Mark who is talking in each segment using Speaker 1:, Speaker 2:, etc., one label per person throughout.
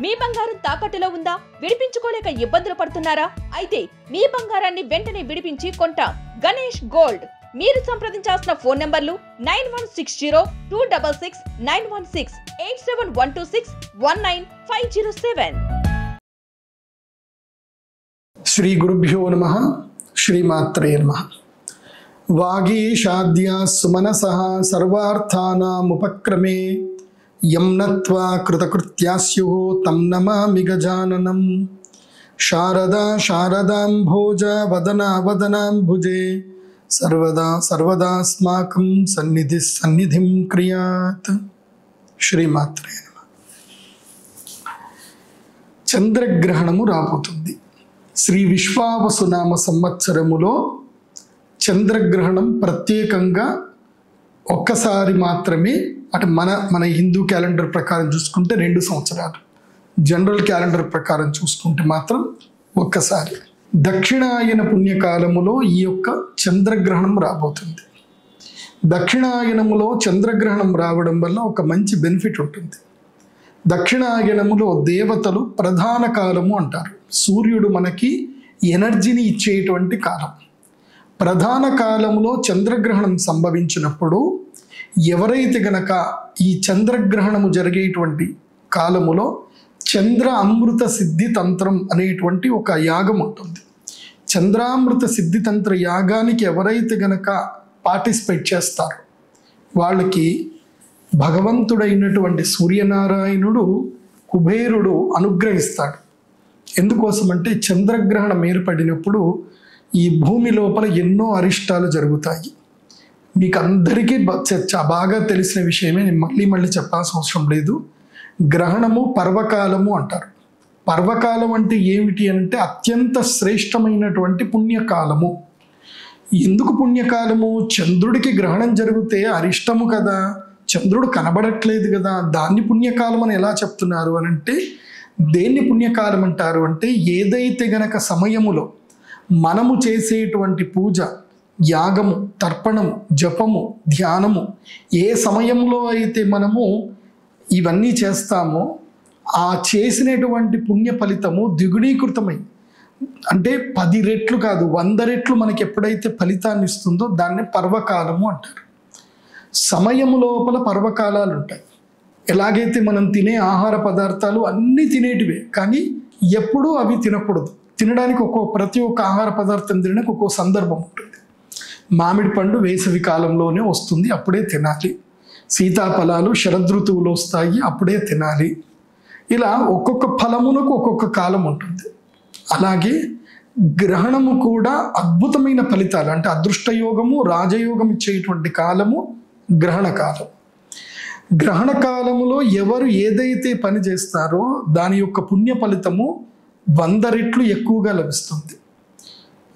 Speaker 1: మీ బంగారం తాకట్టులో ఉందా? విడిపించుకోలేక ఇబ్బందులు పడుతున్నారా? అయితే మీ బంగారాన్ని వెంటనే విడిపించి కొంటాం. గణేష్ గోల్డ్. మీరు సంప్రదించాల్సిన ఫోన్ నంబర్లు 9160266916 8712619507.
Speaker 2: శ్రీ గురుభ్యో నమః. శ్రీమాత్రే నమః. వాగీషాద్యా సుమనసః సర్వార్థానాముపక్రమే యం నత్వా కృతకృత్యా స్యుః తం నమామి గజాననం. శారదా శారదాంభోజ వదనా వదనాంభుజే సర్వదా సర్వదాస్మాకం సన్నిధిం క్రియాత్. శ్రీమాత్రే నమః. చంద్రగ్రహణము రాబోతుంది. శ్రీ విశ్వావసునామ సంవత్సరములో చంద్రగ్రహణం ప్రత్యేకంగా ఒక్కసారి మాత్రమే, అంటే మన హిందూ క్యాలెండర్ ప్రకారం చూసుకుంటే 2 సంవత్సరాలు, జనరల్ క్యాలెండర్ ప్రకారం చూసుకుంటే మాత్రం ఒక్కసారి. దక్షిణాయన పుణ్యకాలములో ఈ యొక్క చంద్రగ్రహణం రాబోతుంది. దక్షిణాయనములో చంద్రగ్రహణం రావడం వల్ల ఒక మంచి బెనిఫిట్ ఉంటుంది. దక్షిణాయనములో దేవతలు ప్రధాన కాలము అంటారు. సూర్యుడు మనకి ఎనర్జీని ఇచ్చేటువంటి కాలం. ప్రధాన కాలంలో చంద్రగ్రహణం సంభవించినప్పుడు ఎవరైతే గనక ఈ చంద్రగ్రహణము జరిగేటువంటి కాలములో చంద్ర అమృత సిద్ధి తంత్రం అనేటువంటి ఒక యాగం ఉంటుంది. చంద్రామృత సిద్ధి తంత్ర యాగానికి ఎవరైతే గనక పార్టిసిపేట్ చేస్తారో వాళ్ళకి భగవంతుడైనటువంటి సూర్యనారాయణుడు, కుబేరుడు అనుగ్రహిస్తాడు. ఎందుకోసమంటే చంద్రగ్రహణం ఏర్పడినప్పుడు ఈ భూమి లోపల ఎన్నో అరిష్టాలు జరుగుతాయి. మీకు అందరికీ బాగా తెలిసిన విషయమే, నేను మళ్ళీ చెప్పాల్సిన అవసరం లేదు. గ్రహణము పర్వకాలము అంటారు. పర్వకాలం అంటే ఏమిటి అంటే అత్యంత శ్రేష్టమైనటువంటి పుణ్యకాలము. ఎందుకు పుణ్యకాలము? చంద్రుడికి గ్రహణం జరిగితే అరిష్టము కదా, చంద్రుడు కనబడట్లేదు కదా, దాన్ని పుణ్యకాలం అని ఎలా చెప్తున్నారు అని అంటే, దేన్ని పుణ్యకాలం అంటారు అంటే ఏదైతే గనక సమయములో మనము చేసేటువంటి పూజ, యాగము, తర్పణము, జపము, ధ్యానము ఏ సమయంలో అయితే మనము ఇవన్నీ చేస్తామో ఆ చేసినటువంటి పుణ్య ఫలితము ద్విగుణీకృతమై, అంటే 10 రెట్లు కాదు 100 రెట్లు మనకి ఎప్పుడైతే ఫలితాన్ని ఇస్తుందో దాన్ని పర్వకాలము అంటారు. సమయము లోపల పర్వకాలాలు ఉంటాయి. ఎలాగైతే మనం తినే ఆహార పదార్థాలు అన్నీ తినేటివే, కానీ ఎప్పుడూ అవి తినకూడదు. తినడానికి ప్రతి ఒక్క ఆహార పదార్థం తినడానికి ఒక్కో సందర్భం ఉంటుంది. మామిడి పండు వేసవి కాలంలోనే వస్తుంది, అప్పుడే తినాలి. సీతాఫలాలు శరదృతువులో వస్తాయి, అప్పుడే తినాలి. ఇలా ఒక్కొక్క ఫలమునకు ఒక్కొక్క కాలం ఉంటుంది. అలాగే గ్రహణము కూడా అద్భుతమైన ఫలితాలు, అంటే అదృష్టయోగము, రాజయోగం ఇచ్చేటువంటి కాలము గ్రహణ కాలం. గ్రహణ కాలములో ఎవరు ఏదైతే పని చేస్తారో దాని యొక్క పుణ్య ఫలితము 100 రెట్లు ఎక్కువగా లభిస్తుంది.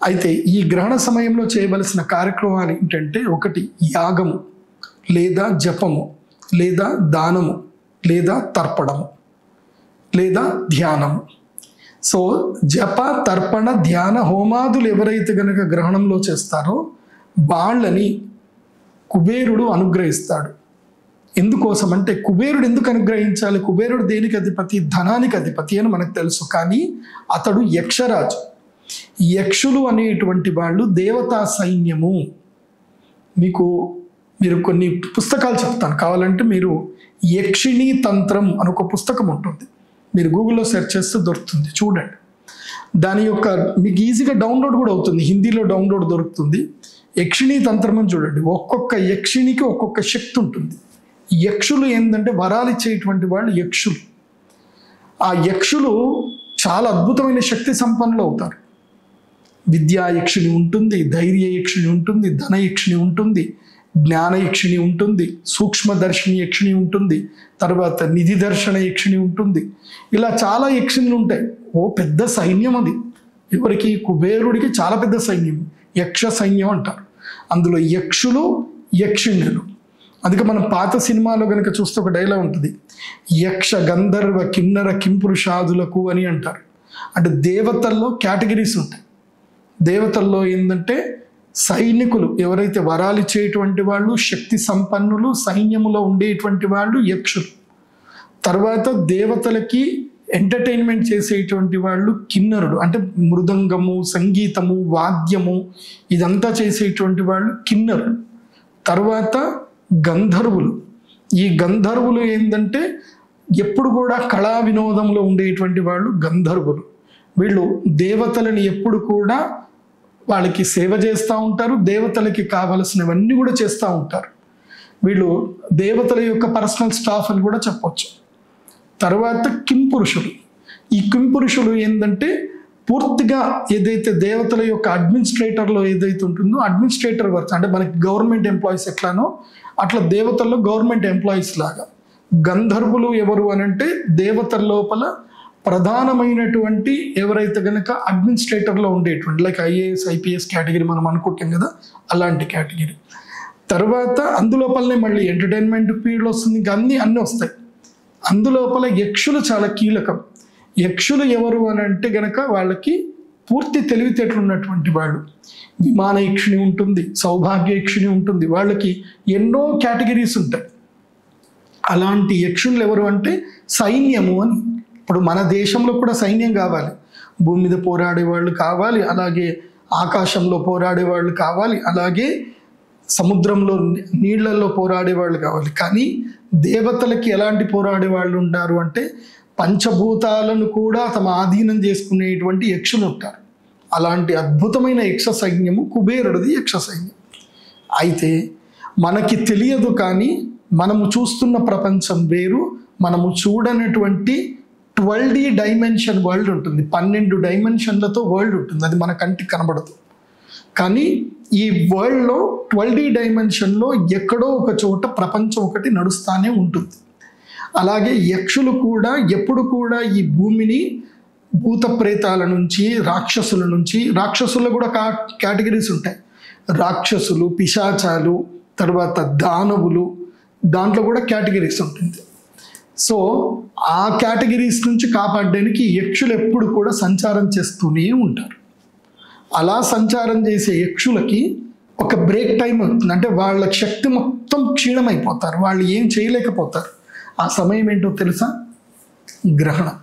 Speaker 2: అయితే ఈ గ్రహణ సమయంలో చేయవలసిన కార్యక్రమాలు ఏంటంటే, 1 యాగము లేదా జపము లేదా దానము లేదా తర్పణము లేదా ధ్యానము. సో జప, తర్పణ, ధ్యాన, హోమాదులు ఎవరైతే గనక గ్రహణంలో చేస్తారో వాళ్ళని కుబేరుడు అనుగ్రహిస్తాడు. ఎందుకోసం అంటే, కుబేరుడు ఎందుకు అనుగ్రహించాలి? కుబేరుడు దేనికి అధిపతి? ధనానికి అధిపతి అని మనకు తెలుసు. కానీ అతడు యక్షరాజు. యక్షులు అనేటువంటి వాళ్ళు దేవతా సైన్యము. మీరు కొన్ని పుస్తకాలు చెప్తాను, కావాలంటే మీరు యక్షిణీ తంత్రం అని ఒక పుస్తకం ఉంటుంది, మీరు గూగుల్లో సెర్చ్ చేస్తే దొరుకుతుంది, చూడండి. దాని యొక్క మీకు ఈజీగా డౌన్లోడ్ కూడా అవుతుంది, హిందీలో డౌన్లోడ్ దొరుకుతుంది. యక్షిణీ తంత్రం అని చూడండి. ఒక్కొక్క యక్షిణికి ఒక్కొక్క శక్తి ఉంటుంది. యక్షులు ఏంటంటే వరాలు ఇచ్చేటువంటి వాళ్ళు యక్షులు. ఆ యక్షులు చాలా అద్భుతమైన శక్తి సంపన్నులు అవుతారు. విద్యా యక్షిణి ఉంటుంది, ధైర్య యక్షిణి ఉంటుంది, ధన యక్షిణి ఉంటుంది, జ్ఞాన యక్షిణి ఉంటుంది, సూక్ష్మదర్శిని యక్షిణి ఉంటుంది, తర్వాత నిధి దర్శన యక్షిణి ఉంటుంది. ఇలా చాలా యక్షిణులు ఉంటాయి. పెద్ద సైన్యం అది. ఎవరికి? కుబేరుడికి చాలా పెద్ద సైన్యం, యక్ష సైన్యం అంటారు. అందులో యక్షులు, యక్షిణులు. అందుకే మనం పాత సినిమాలో కనుక చూస్తే ఒక డైలాగ్ ఉంటుంది, యక్ష గంధర్వ కిన్నర కింపురుషాదులకు అని అంటారు. అంటే దేవతల్లో కేటగిరీస్ ఉంటాయి. దేవతల్లో ఏంటంటే సైనికులు, ఎవరైతే వరాలు ఇచ్చేటువంటి వాళ్ళు, శక్తి సంపన్నులు, సైన్యములో ఉండేటువంటి వాళ్ళు యక్షులు. తర్వాత దేవతలకి ఎంటర్టైన్మెంట్ చేసేటువంటి వాళ్ళు కిన్నరుడు, అంటే మృదంగము, సంగీతము, వాద్యము ఇదంతా చేసేటువంటి వాళ్ళు కిన్నరులు. తర్వాత గంధర్వులు. ఈ గంధర్వులు ఏంటంటే ఎప్పుడు కూడా కళా వినోదంలో ఉండేటువంటి వాళ్ళు గంధర్వులు. వీళ్ళు దేవతలని ఎప్పుడు కూడా వాళ్ళకి సేవ చేస్తూ ఉంటారు, దేవతలకి కావలసినవన్నీ కూడా చేస్తూ ఉంటారు. వీళ్ళు దేవతల యొక్క పర్సనల్ స్టాఫ్ అని కూడా చెప్పొచ్చు. తర్వాత కింపురుషులు. ఈ కింపురుషులు ఏంటంటే పూర్తిగా ఏదైతే దేవతల యొక్క అడ్మినిస్ట్రేటర్లో ఏదైతే ఉంటుందో అడ్మినిస్ట్రేటర్ వర్క్, అంటే మనకి గవర్నమెంట్ ఎంప్లాయీస్ ఎట్లానో అట్లా దేవతల్లో గవర్నమెంట్ ఎంప్లాయీస్ లాగా. గంధర్వులు ఎవరు అని అంటే దేవతల లోపల ప్రధానమైనటువంటి ఎవరైతే కనుక అడ్మినిస్ట్రేటర్లో ఉండేటువంటి, లైక్ ఐఏఎస్ ఐపీఎస్ కేటగిరీ మనం అనుకుంటాం కదా, అలాంటి కేటగిరీ. తర్వాత అందులోపలనే మళ్ళీ ఎంటర్టైన్మెంట్ ఫీల్డ్ వస్తుంది, ఇంకా అన్నీ వస్తాయి. అందులోపల యక్షులు చాలా కీలకం. యక్షులు ఎవరు అని అంటే గనక వాళ్ళకి పూర్తి తెలివితేటలు ఉన్నటువంటి వాళ్ళు. విమాన యక్షిణి ఉంటుంది, సౌభాగ్య యక్షిణి ఉంటుంది, వాళ్ళకి ఎన్నో కేటగిరీస్ ఉంటాయి. అలాంటి యక్షులు ఎవరు అంటే సైన్యము అని. ఇప్పుడు మన దేశంలో కూడా సైన్యం కావాలి, భూమి మీద పోరాడే వాళ్ళు కావాలి, అలాగే ఆకాశంలో పోరాడే వాళ్ళు కావాలి, అలాగే సముద్రంలో నీళ్లలో పోరాడే వాళ్ళు కావాలి. కానీ దేవతలకి ఎలాంటి పోరాడే వాళ్ళు ఉంటారు అంటే పంచభూతాలను కూడా తమ ఆధీనం చేసుకునేటువంటి యక్షులు ఉంటారు. అలాంటి అద్భుతమైన యక్ష సైన్యము కుబేరుడిది యక్ష సైన్యం. అయితే మనకి తెలియదు, కానీ మనము చూస్తున్న ప్రపంచం వేరు, మనము చూడనటువంటి 12D డైమెన్షన్ వరల్డ్ ఉంటుంది. 12 డైమెన్షన్లతో వరల్డ్ ఉంటుంది, అది మన కంటికి కనబడదు. కానీ ఈ వరల్డ్లో 12D డైమెన్షన్లో ఎక్కడో ఒక చోట ప్రపంచం ఒకటి నడుస్తూనే ఉంటుంది. అలాగే యక్షులు కూడా ఎప్పుడు కూడా ఈ భూమిని భూత ప్రేతాల నుంచి, రాక్షసుల నుంచి, రాక్షసుల్లో కూడా కేటగిరీస్ ఉంటాయి, రాక్షసులు, పిశాచాలు, తర్వాత దానవులు, దాంట్లో కూడా కేటగిరీస్ ఉంటుంది. సో ఆ కేటగిరీస్ నుంచి కాపాడడానికి యక్షులు ఎప్పుడు కూడా సంచారం చేస్తూనే ఉంటారు. అలా సంచారం చేసే యక్షులకి ఒక బ్రేక్ టైం అవుతుంది, అంటే వాళ్ళ శక్తి మొత్తం క్షీణమైపోతారు, వాళ్ళు ఏం చేయలేకపోతారు. ఆ సమయం ఏంటో తెలుసా? గ్రహణం.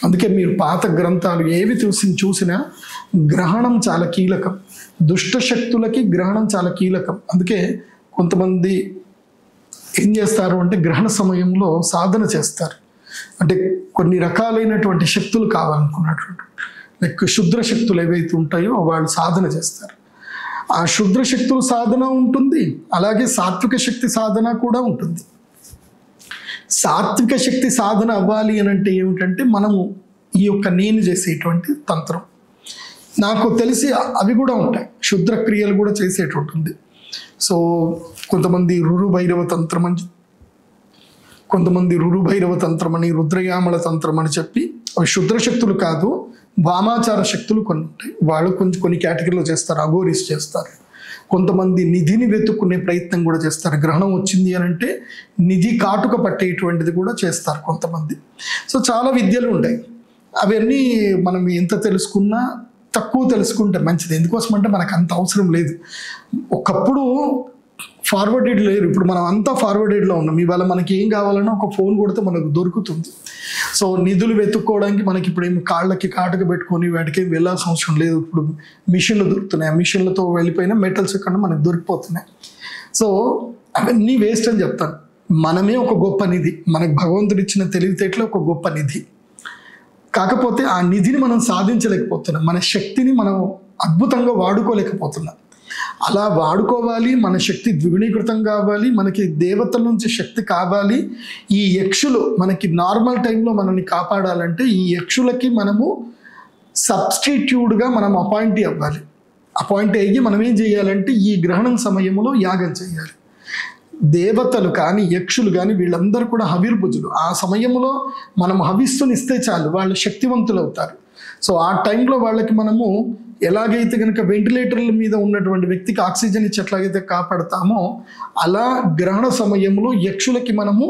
Speaker 2: అందుకే మీరు పాత గ్రంథాలు ఏవి చూసినా గ్రహణం చాలా కీలకం. దుష్ట శక్తులకి గ్రహణం చాలా కీలకం. అందుకే కొంతమంది ఏం చేస్తారు అంటే గ్రహణ సమయంలో సాధన చేస్తారు. అంటే కొన్ని రకాలైనటువంటి శక్తులు కావాలనుకున్నటువంటి, లైక్ శుద్ర శక్తులు ఏవైతే ఉంటాయో వాళ్ళు సాధన చేస్తారు. ఆ శుద్ర శక్తుల సాధన ఉంటుంది, అలాగే సాత్విక శక్తి సాధన కూడా ఉంటుంది. సాత్విక శక్తి సాధన అవ్వాలి అని అంటే ఏమిటంటే మనము ఈ యొక్క నేను చేసేటువంటి తంత్రం, నాకు తెలిసి అవి కూడా ఉంటాయి, శుద్ర క్రియలు కూడా చేసేటట్టుంది. సో కొంతమంది రురుభైరవ తంత్రం అని, కొంతమంది రురుభైరవ తంత్రం అని, రుద్రయామల తంత్రం అని చెప్పి, అవి శుద్ర శక్తులు కాదు, వామాచార శక్తులు కొన్ని ఉంటాయి. వాళ్ళు కొన్ని కేటగిరీలో చేస్తారు, అఘోరీస్ చేస్తారు. కొంతమంది నిధిని వెతుక్కునే ప్రయత్నం కూడా చేస్తారు. గ్రహణం వచ్చింది అని అంటే నిధి కాటుక పట్టేటువంటిది కూడా చేస్తారు కొంతమంది. సో చాలా విద్యలు ఉంటాయి. అవన్నీ మనం ఎంత తెలుసుకున్నా తక్కువ తెలుసుకుంటే మంచిది. ఎందుకోసం అంటే మనకు అంత అవసరం లేదు. ఒకప్పుడు ఫార్వర్డెడ్ లేరు, ఇప్పుడు మనం అంతా ఫార్వర్డెడ్లో ఉన్నాం. ఇవాళ మనకి ఏం కావాలన్నా ఒక ఫోన్ కొడితే మనకు దొరుకుతుంది. సో నిధులు వెతుక్కోవడానికి మనకి ఇప్పుడు ఏమి కాళ్ళకి కాటుక పెట్టుకొని వాటికి వెళ్ళాల్సిన అవసరం లేదు. ఇప్పుడు మిషన్లు దొరుకుతున్నాయి, ఆ మిషన్లతో వెళ్ళిపోయిన మెటల్స్ ఎక్కడ మనకు దొరికిపోతున్నాయి. సో అవన్నీ వేస్ట్ అని చెప్తాను. మనమే ఒక గొప్ప నిధి, మనకు భగవంతుడు ఇచ్చిన తెలివితేటలో ఒక గొప్ప నిధి. కాకపోతే ఆ నిధిని మనం సాధించలేకపోతున్నాం, మన శక్తిని మనం అద్భుతంగా వాడుకోలేకపోతున్నాం. అలా వాడుకోవాలి, మన శక్తి ద్విగుణీకృతం కావాలి, మనకి దేవతల నుంచి శక్తి కావాలి. ఈ యక్షులు మనకి నార్మల్ టైంలో మనల్ని కాపాడాలంటే ఈ యక్షులకి మనము సబ్స్టిట్యూట్గా మనం అపాయింట్ అవ్వాలి. అపాయింట్ అయ్యి మనం ఏం చేయాలంటే ఈ గ్రహణం సమయంలో యాగం చేయాలి. దేవతలు కానీ యక్షులు కానీ వీళ్ళందరూ కూడా హవిర్భుజులు. ఆ సమయంలో మనం హవిస్సునిస్తే చాలు, వాళ్ళు శక్తివంతులు అవుతారు. సో ఆ టైంలో వాళ్ళకి మనము ఎలాగైతే కనుక వెంటిలేటర్ల మీద ఉన్నటువంటి వ్యక్తికి ఆక్సిజన్ ఇచ్చి ఎట్లాగైతే కాపాడతామో అలా గ్రహణ సమయంలో యక్షులకి మనము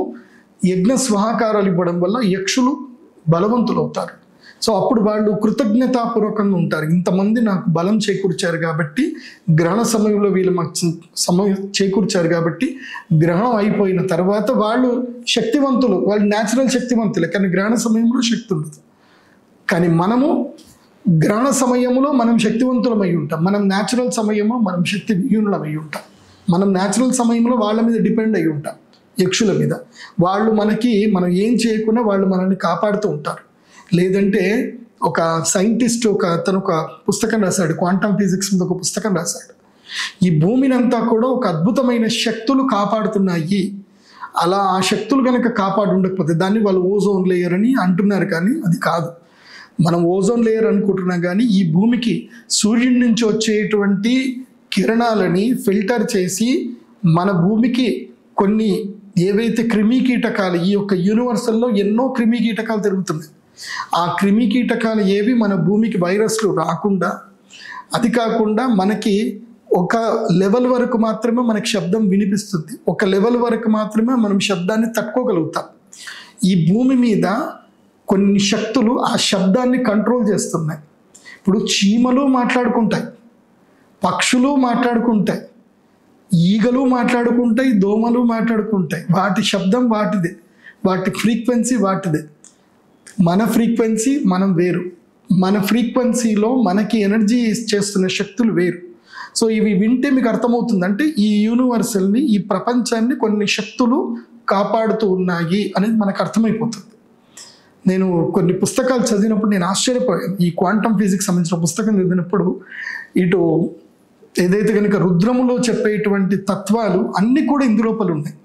Speaker 2: యజ్ఞ స్వాహాకారాలు ఇవ్వడం వల్ల యక్షులు బలవంతులు అవుతారు. సో అప్పుడు వాళ్ళు కృతజ్ఞతాపూర్వకంగా ఉంటారు. ఇంతమంది నాకు బలం చేకూర్చారు కాబట్టి, గ్రహణ సమయంలో వీళ్ళు మాకు సమయం చేకూర్చారు కాబట్టి, గ్రహణం అయిపోయిన తర్వాత వాళ్ళు శక్తివంతులు, వాళ్ళు న్యాచురల్ శక్తివంతులే, కానీ గ్రహణ సమయంలో శక్తి ఉండదు. కానీ మనము గ్రహణ సమయంలో మనం శక్తివంతులమై ఉంటాం, మనం న్యాచురల్ సమయంలో మనం శక్తి విహీనులమై ఉంటాం. మనం న్యాచురల్ సమయంలో వాళ్ళ మీద డిపెండ్ అయి ఉంటాం, యక్షుల మీద. వాళ్ళు మనం ఏం చేయకుండా వాళ్ళు మనల్ని కాపాడుతూ ఉంటారు. లేదంటే ఒక సైంటిస్ట్ అతను ఒక పుస్తకం రాశాడు, క్వాంటమ్ ఫిజిక్స్ మీద ఒక పుస్తకం రాశాడు. ఈ భూమిని అంతా కూడా ఒక అద్భుతమైన శక్తులు కాపాడుతున్నాయి, అలా ఆ శక్తులు కనుక కాపాడు ఉండకపోతే దాన్ని వాళ్ళు ఓజోన్ లేయర్ అని అంటున్నారు, కానీ అది కాదు. మనం ఓజోన్ లేయర్ అనుకుంటున్నాం, కానీ ఈ భూమికి సూర్యుడి నుంచి వచ్చేటువంటి కిరణాలని ఫిల్టర్ చేసి మన భూమికి కొన్ని ఏవైతే క్రిమి కీటకాలు, ఈ యొక్క యూనివర్సల్లో ఎన్నో క్రిమి కీటకాలు తిరుగుతున్నాయి, ఆ క్రిమి కీటకాలు ఏవి మన భూమికి వైరస్లు రాకుండా, అది కాకుండా మనకి ఒక లెవెల్ వరకు మాత్రమే మనకి శబ్దం వినిపిస్తుంది, ఒక లెవెల్ వరకు మాత్రమే మనం శబ్దాన్ని తట్టుకోగలుగుతాం. ఈ భూమి మీద కొన్ని శక్తులు ఆ శబ్దాన్ని కంట్రోల్ చేస్తున్నాయి. ఇప్పుడు చీమలు మాట్లాడుకుంటాయి, పక్షులు మాట్లాడుకుంటాయి, ఈగలు మాట్లాడుకుంటాయి, దోమలు మాట్లాడుకుంటాయి. వాటి శబ్దం వాటిదే, వాటి ఫ్రీక్వెన్సీ వాటిదే. మన ఫ్రీక్వెన్సీ మనం వేరు, మన ఫ్రీక్వెన్సీలో మనకి ఎనర్జీ చేస్తున్న శక్తులు వేరు. సో ఇవి వింటే మీకు అర్థమవుతుంది, అంటే ఈ యూనివర్సల్ని, ఈ ప్రపంచాన్ని కొన్ని శక్తులు కాపాడుతూ ఉన్నాయి అనేది మనకు అర్థమైపోతుంది. నేను కొన్ని పుస్తకాలు చదివినప్పుడు నేను ఆశ్చర్యపోయాను. ఈ క్వాంటమ్ ఫిజిక్స్ సంబంధించిన పుస్తకం చదివినప్పుడు ఇటు ఏదైతే కనుక రుద్రములో చెప్పేటువంటి తత్వాలు అన్నీ కూడా ఇందులోపల ఉన్నాయి.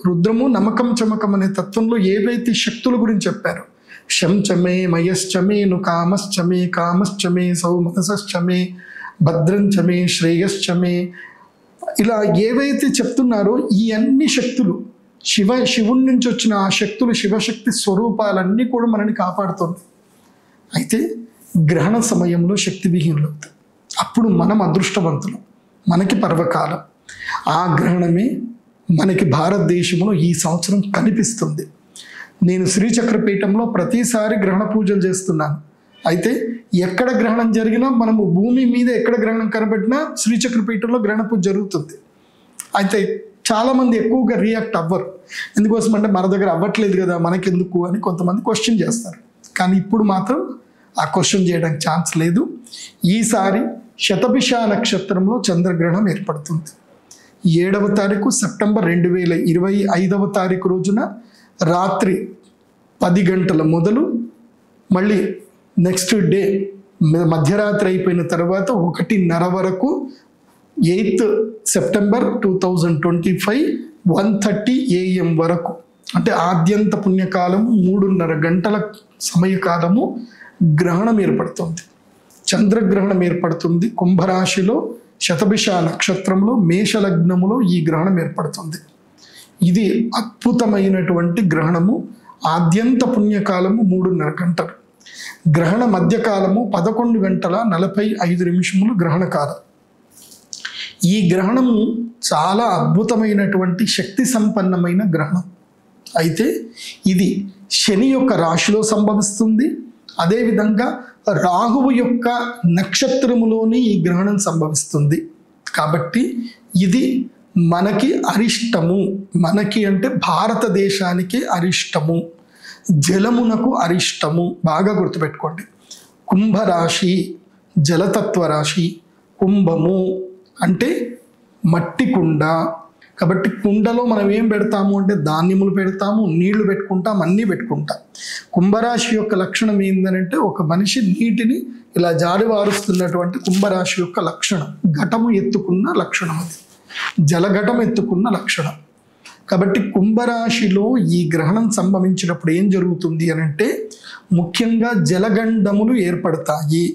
Speaker 2: రుద్రము నమకం చమకం అనే తత్వంలో ఏవైతే శక్తుల గురించి చెప్పారు, శంచమే మయశ్చమేను కామశ్చమే కామశ్చమే సౌమనశ్చమే భద్రంచమే శ్రేయశ్చమే, ఇలా ఏవైతే చెప్తున్నారో ఈ అన్ని శక్తులు శివుడి నుంచి వచ్చిన ఆ శక్తులు, శివశక్తి స్వరూపాలన్నీ కూడా మనల్ని కాపాడుతుంది. అయితే గ్రహణ సమయంలో శక్తి విహీనులు అవుతాయి. అప్పుడు మనం అదృష్టవంతులు, మనకి పర్వకాలం. ఆ గ్రహణమే మనకి భారతదేశంలో ఈ సంవత్సరం కనిపిస్తుంది. నేను శ్రీచక్రపీఠంలో ప్రతిసారి గ్రహణ పూజలు చేస్తున్నాను. అయితే ఎక్కడ గ్రహణం జరిగినా, మనము భూమి మీద ఎక్కడ గ్రహణం కనబడినా శ్రీచక్రపీఠంలో గ్రహణ పూజ జరుగుతుంది. అయితే చాలామంది ఎక్కువగా రియాక్ట్ అవ్వరు. ఎందుకోసం అంటే మన దగ్గర అవ్వట్లేదు కదా, మనకెందుకు అని కొంతమంది క్వశ్చన్ చేస్తారు. కానీ ఇప్పుడు మాత్రం ఆ క్వశ్చన్ చేయడానికి ఛాన్స్ లేదు. ఈసారి శతభిష నక్షత్రంలో చంద్రగ్రహణం ఏర్పడుతుంది. 7వ తారీఖు సెప్టెంబర్ 2025వ తారీఖు రోజున రాత్రి 10 గంటల మొదలు మళ్ళీ నెక్స్ట్ డే మధ్యరాత్రి అయిపోయిన తర్వాత 1:30 వరకు 8th సెప్టెంబర్ 2025 1:30 AM వరకు, అంటే ఆద్యంత పుణ్యకాలము 3:30 గంటల సమయకాలము గ్రహణం ఏర్పడుతుంది. చంద్రగ్రహణం ఏర్పడుతుంది. కుంభరాశిలో శతభిష నక్షత్రంలో మేషలగ్నములో ఈ గ్రహణం ఏర్పడుతుంది. ఇది అద్భుతమైనటువంటి గ్రహణము. ఆద్యంత పుణ్యకాలము 3:30 గంటలు, గ్రహణ మధ్యకాలము 11 గంటల 45 నిమిషములు గ్రహణ కాలం. ఈ గ్రహణము చాలా అద్భుతమైనటువంటి శక్తి సంపన్నమైన గ్రహణం. అయితే ఇది శని యొక్క రాశిలో సంభవిస్తుంది. అదేవిధంగా రాహువు యొక్క నక్షత్రములోని ఈ గ్రహణం సంభవిస్తుంది. కాబట్టి ఇది మనకి అరిష్టము. మనకి అంటే భారతదేశానికి అరిష్టము, జలమునకు అరిష్టము. బాగా గుర్తుపెట్టుకోండి. కుంభరాశి జలతత్వ రాశి, కుంభము అంటే మట్టి కుండ. కాబట్టి కుండలో మనం ఏం పెడతాము అంటే ధాన్యములు పెడతాము, నీళ్లు పెట్టుకుంటాం, అన్నీ పెట్టుకుంటాం. కుంభరాశి యొక్క లక్షణం ఏంటంటే ఒక మనిషి నీటిని ఇలా జారివారుస్తున్నటువంటి కుంభరాశి యొక్క లక్షణం. ఘటము ఎత్తుకున్న లక్షణం, అది జలఘటం ఎత్తుకున్న లక్షణం. కాబట్టి కుంభరాశిలో ఈ గ్రహణం సంభవించినప్పుడు ఏం జరుగుతుంది అనంటే ముఖ్యంగా జలగండములు ఏర్పడతాయి.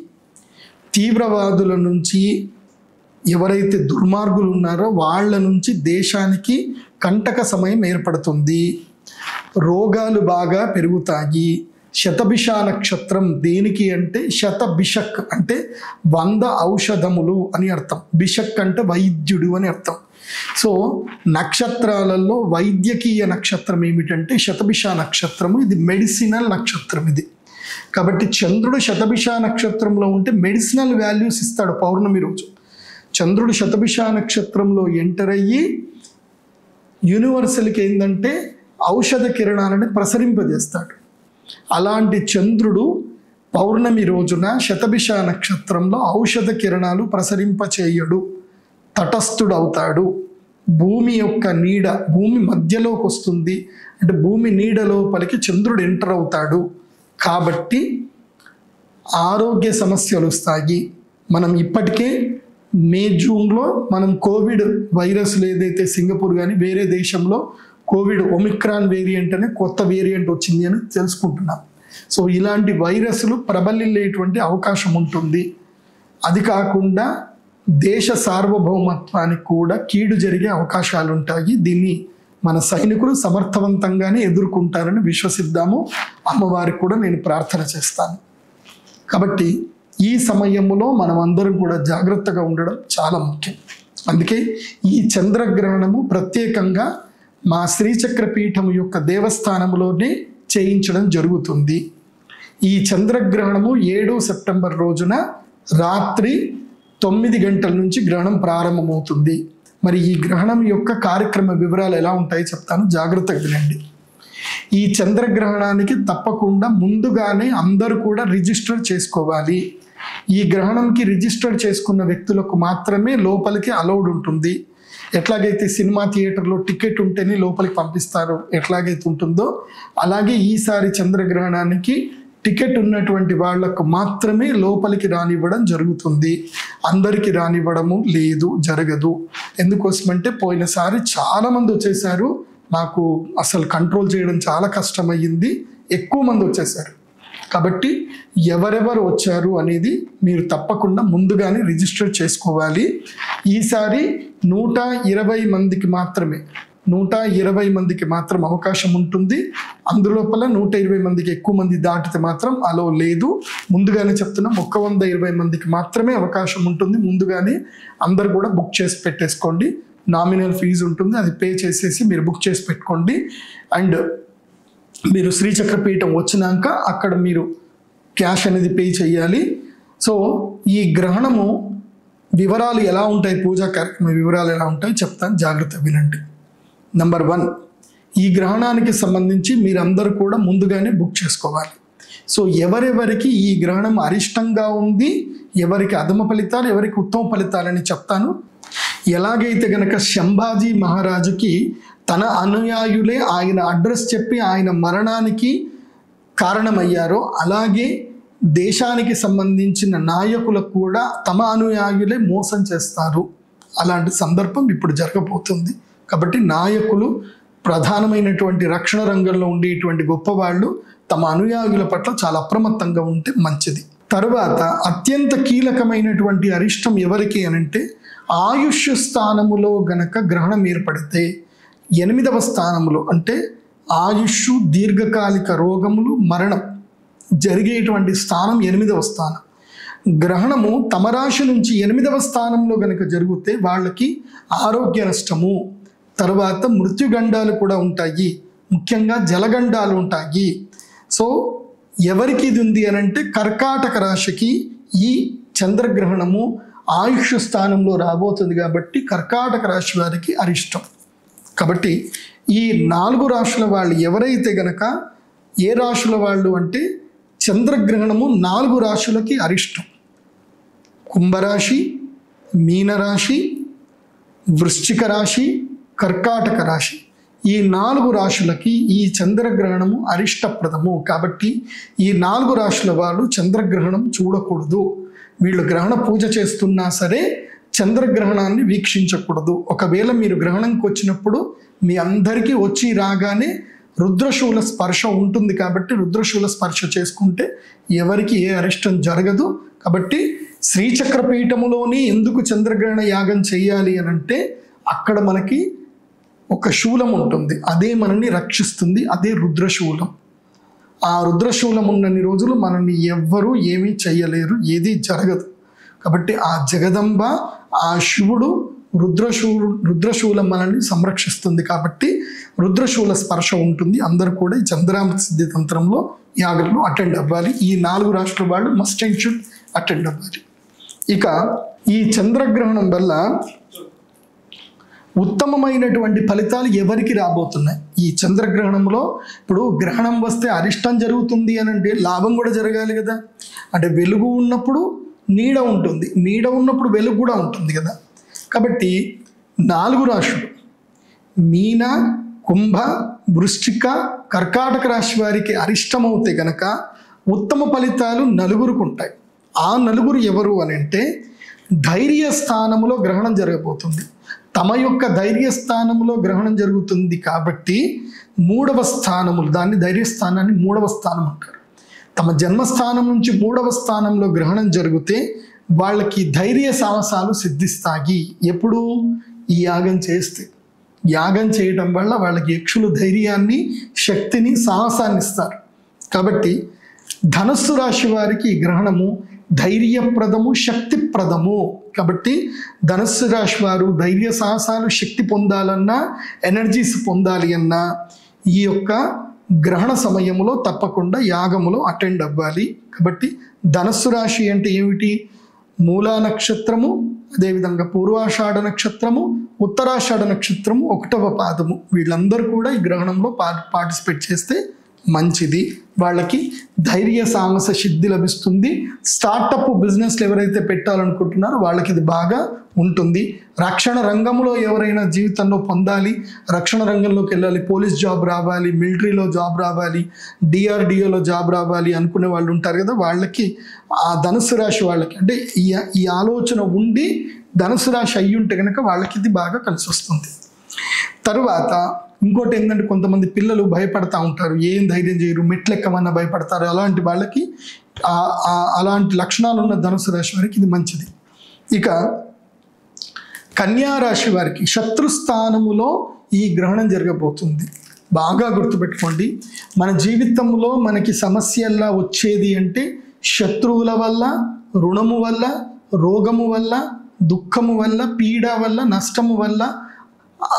Speaker 2: తీవ్రవాదుల నుంచి, ఎవరైతే దుర్మార్గులు ఉన్నారో వాళ్ళ నుంచి దేశానికి కంటక సమయం ఏర్పడుతుంది. రోగాలు బాగా పెరుగుతాయి. శతభిష నక్షత్రం దేనికి అంటే శతభిషక్ అంటే 100 ఔషధములు అని అర్థం. బిషక్ అంటే వైద్యుడు అని అర్థం. సో నక్షత్రాలలో వైద్యకీయ నక్షత్రం ఏమిటంటే శతభిష నక్షత్రము. ఇది మెడిసినల్ నక్షత్రం. ఇది కాబట్టి చంద్రుడు శతభిష నక్షత్రంలో ఉంటే మెడిసినల్ వాల్యూస్ ఇస్తాడు పౌర్ణమి రోజు. చంద్రుడు శతభిష నక్షత్రంలో ఎంటర్ అయ్యి యూనివర్సల్కి ఏంటంటే ఔషధ కిరణాలను ప్రసరింపజేస్తాడు. అలాంటి చంద్రుడు పౌర్ణమి రోజున శతభిష నక్షత్రంలో ఔషధ కిరణాలు ప్రసరింపచేయడు, తటస్థుడు అవుతాడు. భూమి యొక్క నీడ భూమి మధ్యలోకి వస్తుంది, అంటే భూమి నీడ లోపలికి చంద్రుడు ఎంటర్ అవుతాడు. కాబట్టి ఆరోగ్య సమస్యలు వస్తాయి. మనం ఇప్పటికే మే జూన్లో మనం కోవిడ్ వైరస్లు ఏదైతే సింగపూర్ కానీ వేరే దేశంలో కోవిడ్ ఒమిక్రాన్ వేరియంట్ అనే కొత్త వేరియంట్ వచ్చింది అని తెలుసుకుంటున్నాం. సో ఇలాంటి వైరస్లు ప్రబలిల్లేటువంటి అవకాశం ఉంటుంది. అది కాకుండా దేశ సార్వభౌమత్వానికి కూడా కీడు జరిగే అవకాశాలు ఉంటాయి. దీన్ని మన సైనికులు సమర్థవంతంగానే ఎదుర్కొంటారని విశ్వసిద్దాము. అమ్మవారికి కూడా నేను ప్రార్థన చేస్తాను. కాబట్టి ఈ సమయంలో మనం అందరం కూడా జాగ్రత్తగా ఉండడం చాలా ముఖ్యం. అందుకే ఈ చంద్రగ్రహణము ప్రత్యేకంగా మా శ్రీచక్ర పీఠం యొక్క దేవస్థానంలోనే చేయించడం జరుగుతుంది. ఈ చంద్రగ్రహణము 7 సెప్టెంబర్ రోజున రాత్రి 9 గంటల నుంచి గ్రహణం ప్రారంభమవుతుంది. మరి ఈ గ్రహణం యొక్క కార్యక్రమ వివరాలు ఎలా ఉంటాయో చెప్తాను, జాగ్రత్తగా వినండి. ఈ చంద్రగ్రహణానికి తప్పకుండా ముందుగానే అందరూ కూడా రిజిస్టర్ చేసుకోవాలి. ఈ గ్రహణంకి రిజిస్టర్ చేసుకున్న వ్యక్తులకు మాత్రమే లోపలికి అలౌడ్ ఉంటుంది. ఎట్లాగైతే సినిమా థియేటర్లో టికెట్ ఉంటేనే లోపలికి పంపిస్తారో ఎట్లాగైతే ఉంటుందో, అలాగే ఈసారి చంద్రగ్రహణానికి టికెట్ ఉన్నటువంటి వాళ్లకు మాత్రమే లోపలికి రానివ్వడం జరుగుతుంది. అందరికీ రానివ్వడము లేదు, జరగదు. ఎందుకోసమంటే పోయినసారి చాలామంది వచ్చేసారు, నాకు అసలు కంట్రోల్ చేయడం చాలా కష్టమయ్యింది, ఎక్కువ మంది వచ్చేసారు. కాబట్టి ఎవరెవరు వచ్చారు అనేది మీరు తప్పకుండా ముందుగానే రిజిస్టర్ చేసుకోవాలి. ఈసారి 120 మందికి మాత్రమే 120 మందికి మాత్రం అవకాశం ఉంటుంది. అందులోపల 120 మందికి ఎక్కువ మంది దాటితే మాత్రం అలో లేదు. ముందుగానే చెప్తున్నాం, 120 మందికి మాత్రమే అవకాశం ఉంటుంది. ముందుగానే అందరు కూడా బుక్ చేసి పెట్టేసుకోండి. నామినల్ ఫీజు ఉంటుంది, అది పే చేసేసి మీరు బుక్ చేసి పెట్టుకోండి. అండ్ మీరు శ్రీచక్రపీఠం వచ్చినాక అక్కడ మీరు క్యాష్ అనేది పే చేయాలి. సో ఈ గ్రహణము వివరాలు ఎలా ఉంటాయి, పూజా కార్యక్రమ వివరాలు ఎలా ఉంటాయి చెప్తాను, జాగ్రత్త వినండి. నంబర్ 1, ఈ గ్రహణానికి సంబంధించి మీరందరూ కూడా ముందుగానే బుక్ చేసుకోవాలి. సో ఎవరెవరికి ఈ గ్రహణం అరిష్టంగా ఉంది, ఎవరికి అధమ ఫలితాలు, ఎవరికి ఉత్తమ ఫలితాలని చెప్తాను. ఎలాగైతే గనక శంభాజీ మహారాజుకి తన అనుయాయులే ఆయన అడ్రస్ చెప్పి ఆయన మరణానికి కారణమయ్యారో, అలాగే దేశానికి సంబంధించిన నాయకులకు కూడా తమ అనుయాయులే మోసం చేస్తారు. అలాంటి సందర్భం ఇప్పుడు జరగబోతుంది. కాబట్టి నాయకులు, ప్రధానమైనటువంటి రక్షణ రంగంలో ఉండేటువంటి గొప్పవాళ్ళు తమ అనుయాయుల పట్ల చాలా అప్రమత్తంగా ఉంటే మంచిది. తర్వాత అత్యంత కీలకమైనటువంటి అరిష్టం ఎవరికి అనంటే, ఆయుష్ స్థానములో గనక గ్రహణం ఏర్పడితే 8వ స్థానంలో, అంటే ఆయుష్, దీర్ఘకాలిక రోగములు, మరణం జరిగేటువంటి స్థానం 8వ స్థానం. గ్రహణము తమ రాశి నుంచి 8వ స్థానంలో గనక జరిగితే వాళ్ళకి ఆరోగ్య నష్టము, తర్వాత మృత్యుగండాలు కూడా ఉంటాయి, ముఖ్యంగా జలగండాలు ఉంటాయి. సో ఎవరికి ఇది ఉంది అనంటే, కర్కాటక రాశికి ఈ చంద్రగ్రహణము ఆయుష్ స్థానంలో రాబోతుంది. కాబట్టి కర్కాటక రాశి వారికి అరిష్టం. కాబట్టి ఈ 4 రాశుల వాళ్ళు ఎవరైతే గనక, ఏ రాశుల వాళ్ళు అంటే చంద్రగ్రహణము 4 రాశులకి అరిష్టం. కుంభరాశి, మీనరాశి, వృశ్చిక రాశి, కర్కాటక రాశి, ఈ 4 రాశులకి ఈ చంద్రగ్రహణము అరిష్టప్రదము. కాబట్టి ఈ 4 రాశుల వాళ్ళు చంద్రగ్రహణం చూడకూడదు. వీళ్ళు గ్రహణ పూజ చేస్తున్నా సరే చంద్రగ్రహణాన్ని వీక్షించకూడదు. ఒకవేళ మీరు గ్రహణంకి వచ్చినప్పుడు మీ అందరికీ వచ్చి రాగానే రుద్రశూల స్పర్శ ఉంటుంది. కాబట్టి రుద్రశూల స్పర్శ చేసుకుంటే ఎవరికి ఏ అరిష్టం జరగదు. కాబట్టి శ్రీచక్రపీఠములోని ఎందుకు చంద్రగ్రహణ యాగం చేయాలి అని అంటే, అక్కడ మనకి ఒక శూలం ఉంటుంది, అదే మనల్ని రక్షిస్తుంది, అదే రుద్రశూలం. ఆ రుద్రశూలం ఉన్నన్ని రోజులు మనల్ని ఎవ్వరూ ఏమీ చెయ్యలేరు, ఏది జరగదు. కాబట్టి ఆ జగదంబ, ఆ శివుడు రుద్రశూలం మనల్ని సంరక్షిస్తుంది కాబట్టి రుద్రశూల స్పర్శ ఉంటుంది. అందరూ కూడా ఈ చంద్రామృత సిద్ధి తంత్రంలో యాగంలో అటెండ్ అవ్వాలి. ఈ 4 రాశుల వాళ్ళు మస్ట్ అండ్ షుడ్ అటెండ్ అవ్వాలి. ఇక ఈ చంద్రగ్రహణం వల్ల ఉత్తమమైనటువంటి ఫలితాలు ఎవరికి రాబోతున్నాయి? ఈ చంద్రగ్రహణంలో ఇప్పుడు గ్రహణం వస్తే అరిష్టం జరుగుతుంది అని అంటే లాభం కూడా జరగాలి కదా. అంటే వెలుగు ఉన్నప్పుడు నీడ ఉంటుంది, నీడ ఉన్నప్పుడు వెలుగు కూడా ఉంటుంది కదా. కాబట్టి 4 రాశులు మీన, కుంభ, వృశ్చిక, కర్కాటక రాశి వారికి అరిష్టమవుతే గనక ఉత్తమ ఫలితాలు 4కు ఉంటాయి. ఆ 4 ఎవరు అని అంటే ధైర్య స్థానములో గ్రహణం జరగబోతుంది. తమ యొక్క ధైర్య స్థానంలో గ్రహణం జరుగుతుంది కాబట్టి 3వ స్థానములు, దాన్ని ధైర్య స్థానాన్ని 3వ స్థానం అంటారు. తమ జన్మస్థానం నుంచి 3వ స్థానంలో గ్రహణం జరిగితే వాళ్ళకి ధైర్య సాహసాలు సిద్ధిస్తాయి. ఎప్పుడు? ఈ యాగం చేస్తే. యాగం చేయడం వల్ల వాళ్ళకి యక్షులు ధైర్యాన్ని, శక్తిని, సాహసాన్ని ఇస్తారు. కాబట్టి ధనస్సు రాశి వారికి ఈ గ్రహణము ధైర్యప్రదము, శక్తిప్రదము. కాబట్టి ధనస్సు రాశి వారు ధైర్య సాహసాలు, శక్తి పొందాలన్నా, ఎనర్జీస్ పొందాలి అన్నా ఈ యొక్క గ్రహణ సమయంలో తప్పకుండా యాగములో అటెండ్ అవ్వాలి. కాబట్టి ధనస్సు రాశి అంటే ఏమిటి? మూలా నక్షత్రము, అదేవిధంగా పూర్వాషాఢ నక్షత్రము, ఉత్తరాషాఢ నక్షత్రము, 1వ పాదము, వీళ్ళందరూ కూడా ఈ గ్రహణంలో పార్టిసిపేట్ చేస్తే మంచిది. వాళ్ళకి ధైర్య సాహస సిద్ధి లభిస్తుంది. స్టార్టప్ బిజినెస్లు ఎవరైతే పెట్టాలనుకుంటున్నారో వాళ్ళకి ఇది బాగా ఉంటుంది. రక్షణ రంగంలో ఎవరైనా జీవితంలో పొందాలి, రక్షణ రంగంలోకి వెళ్ళాలి, పోలీస్ జాబ్ రావాలి, మిలిటరీలో జాబ్ రావాలి, DRDOలో జాబ్ రావాలి అనుకునే వాళ్ళు ఉంటారు కదా, వాళ్ళకి ఆ ధనుసు రాశి వాళ్ళకి అంటే ఈ ఆలోచన ఉండి ధనుసు రాశి అయ్యి ఉంటే కనుక వాళ్ళకి ఇది బాగా కలిసి వస్తుంది. తరువాత ఇంకోటి ఏంటంటే కొంతమంది పిల్లలు భయపడతా ఉంటారు, ఏం ధైర్యం చేయరు, మెట్లు ఎక్కమన్నా భయపడతారు. అలాంటి వాళ్ళకి అలాంటి లక్షణాలు ఉన్న ధనుసు రాశి వారికి ఇది మంచిది. ఇక కన్యా రాశి వారికి శత్రుస్థానములో ఈ గ్రహణం జరగబోతుంది. బాగా గుర్తుపెట్టుకోండి, మన జీవితంలో మనకి సమస్యల్లా వచ్చేది అంటే శత్రువుల వల్ల, రుణము వల్ల, రోగము వల్ల, దుఃఖము వల్ల, పీడ వల్ల, నష్టము వల్ల,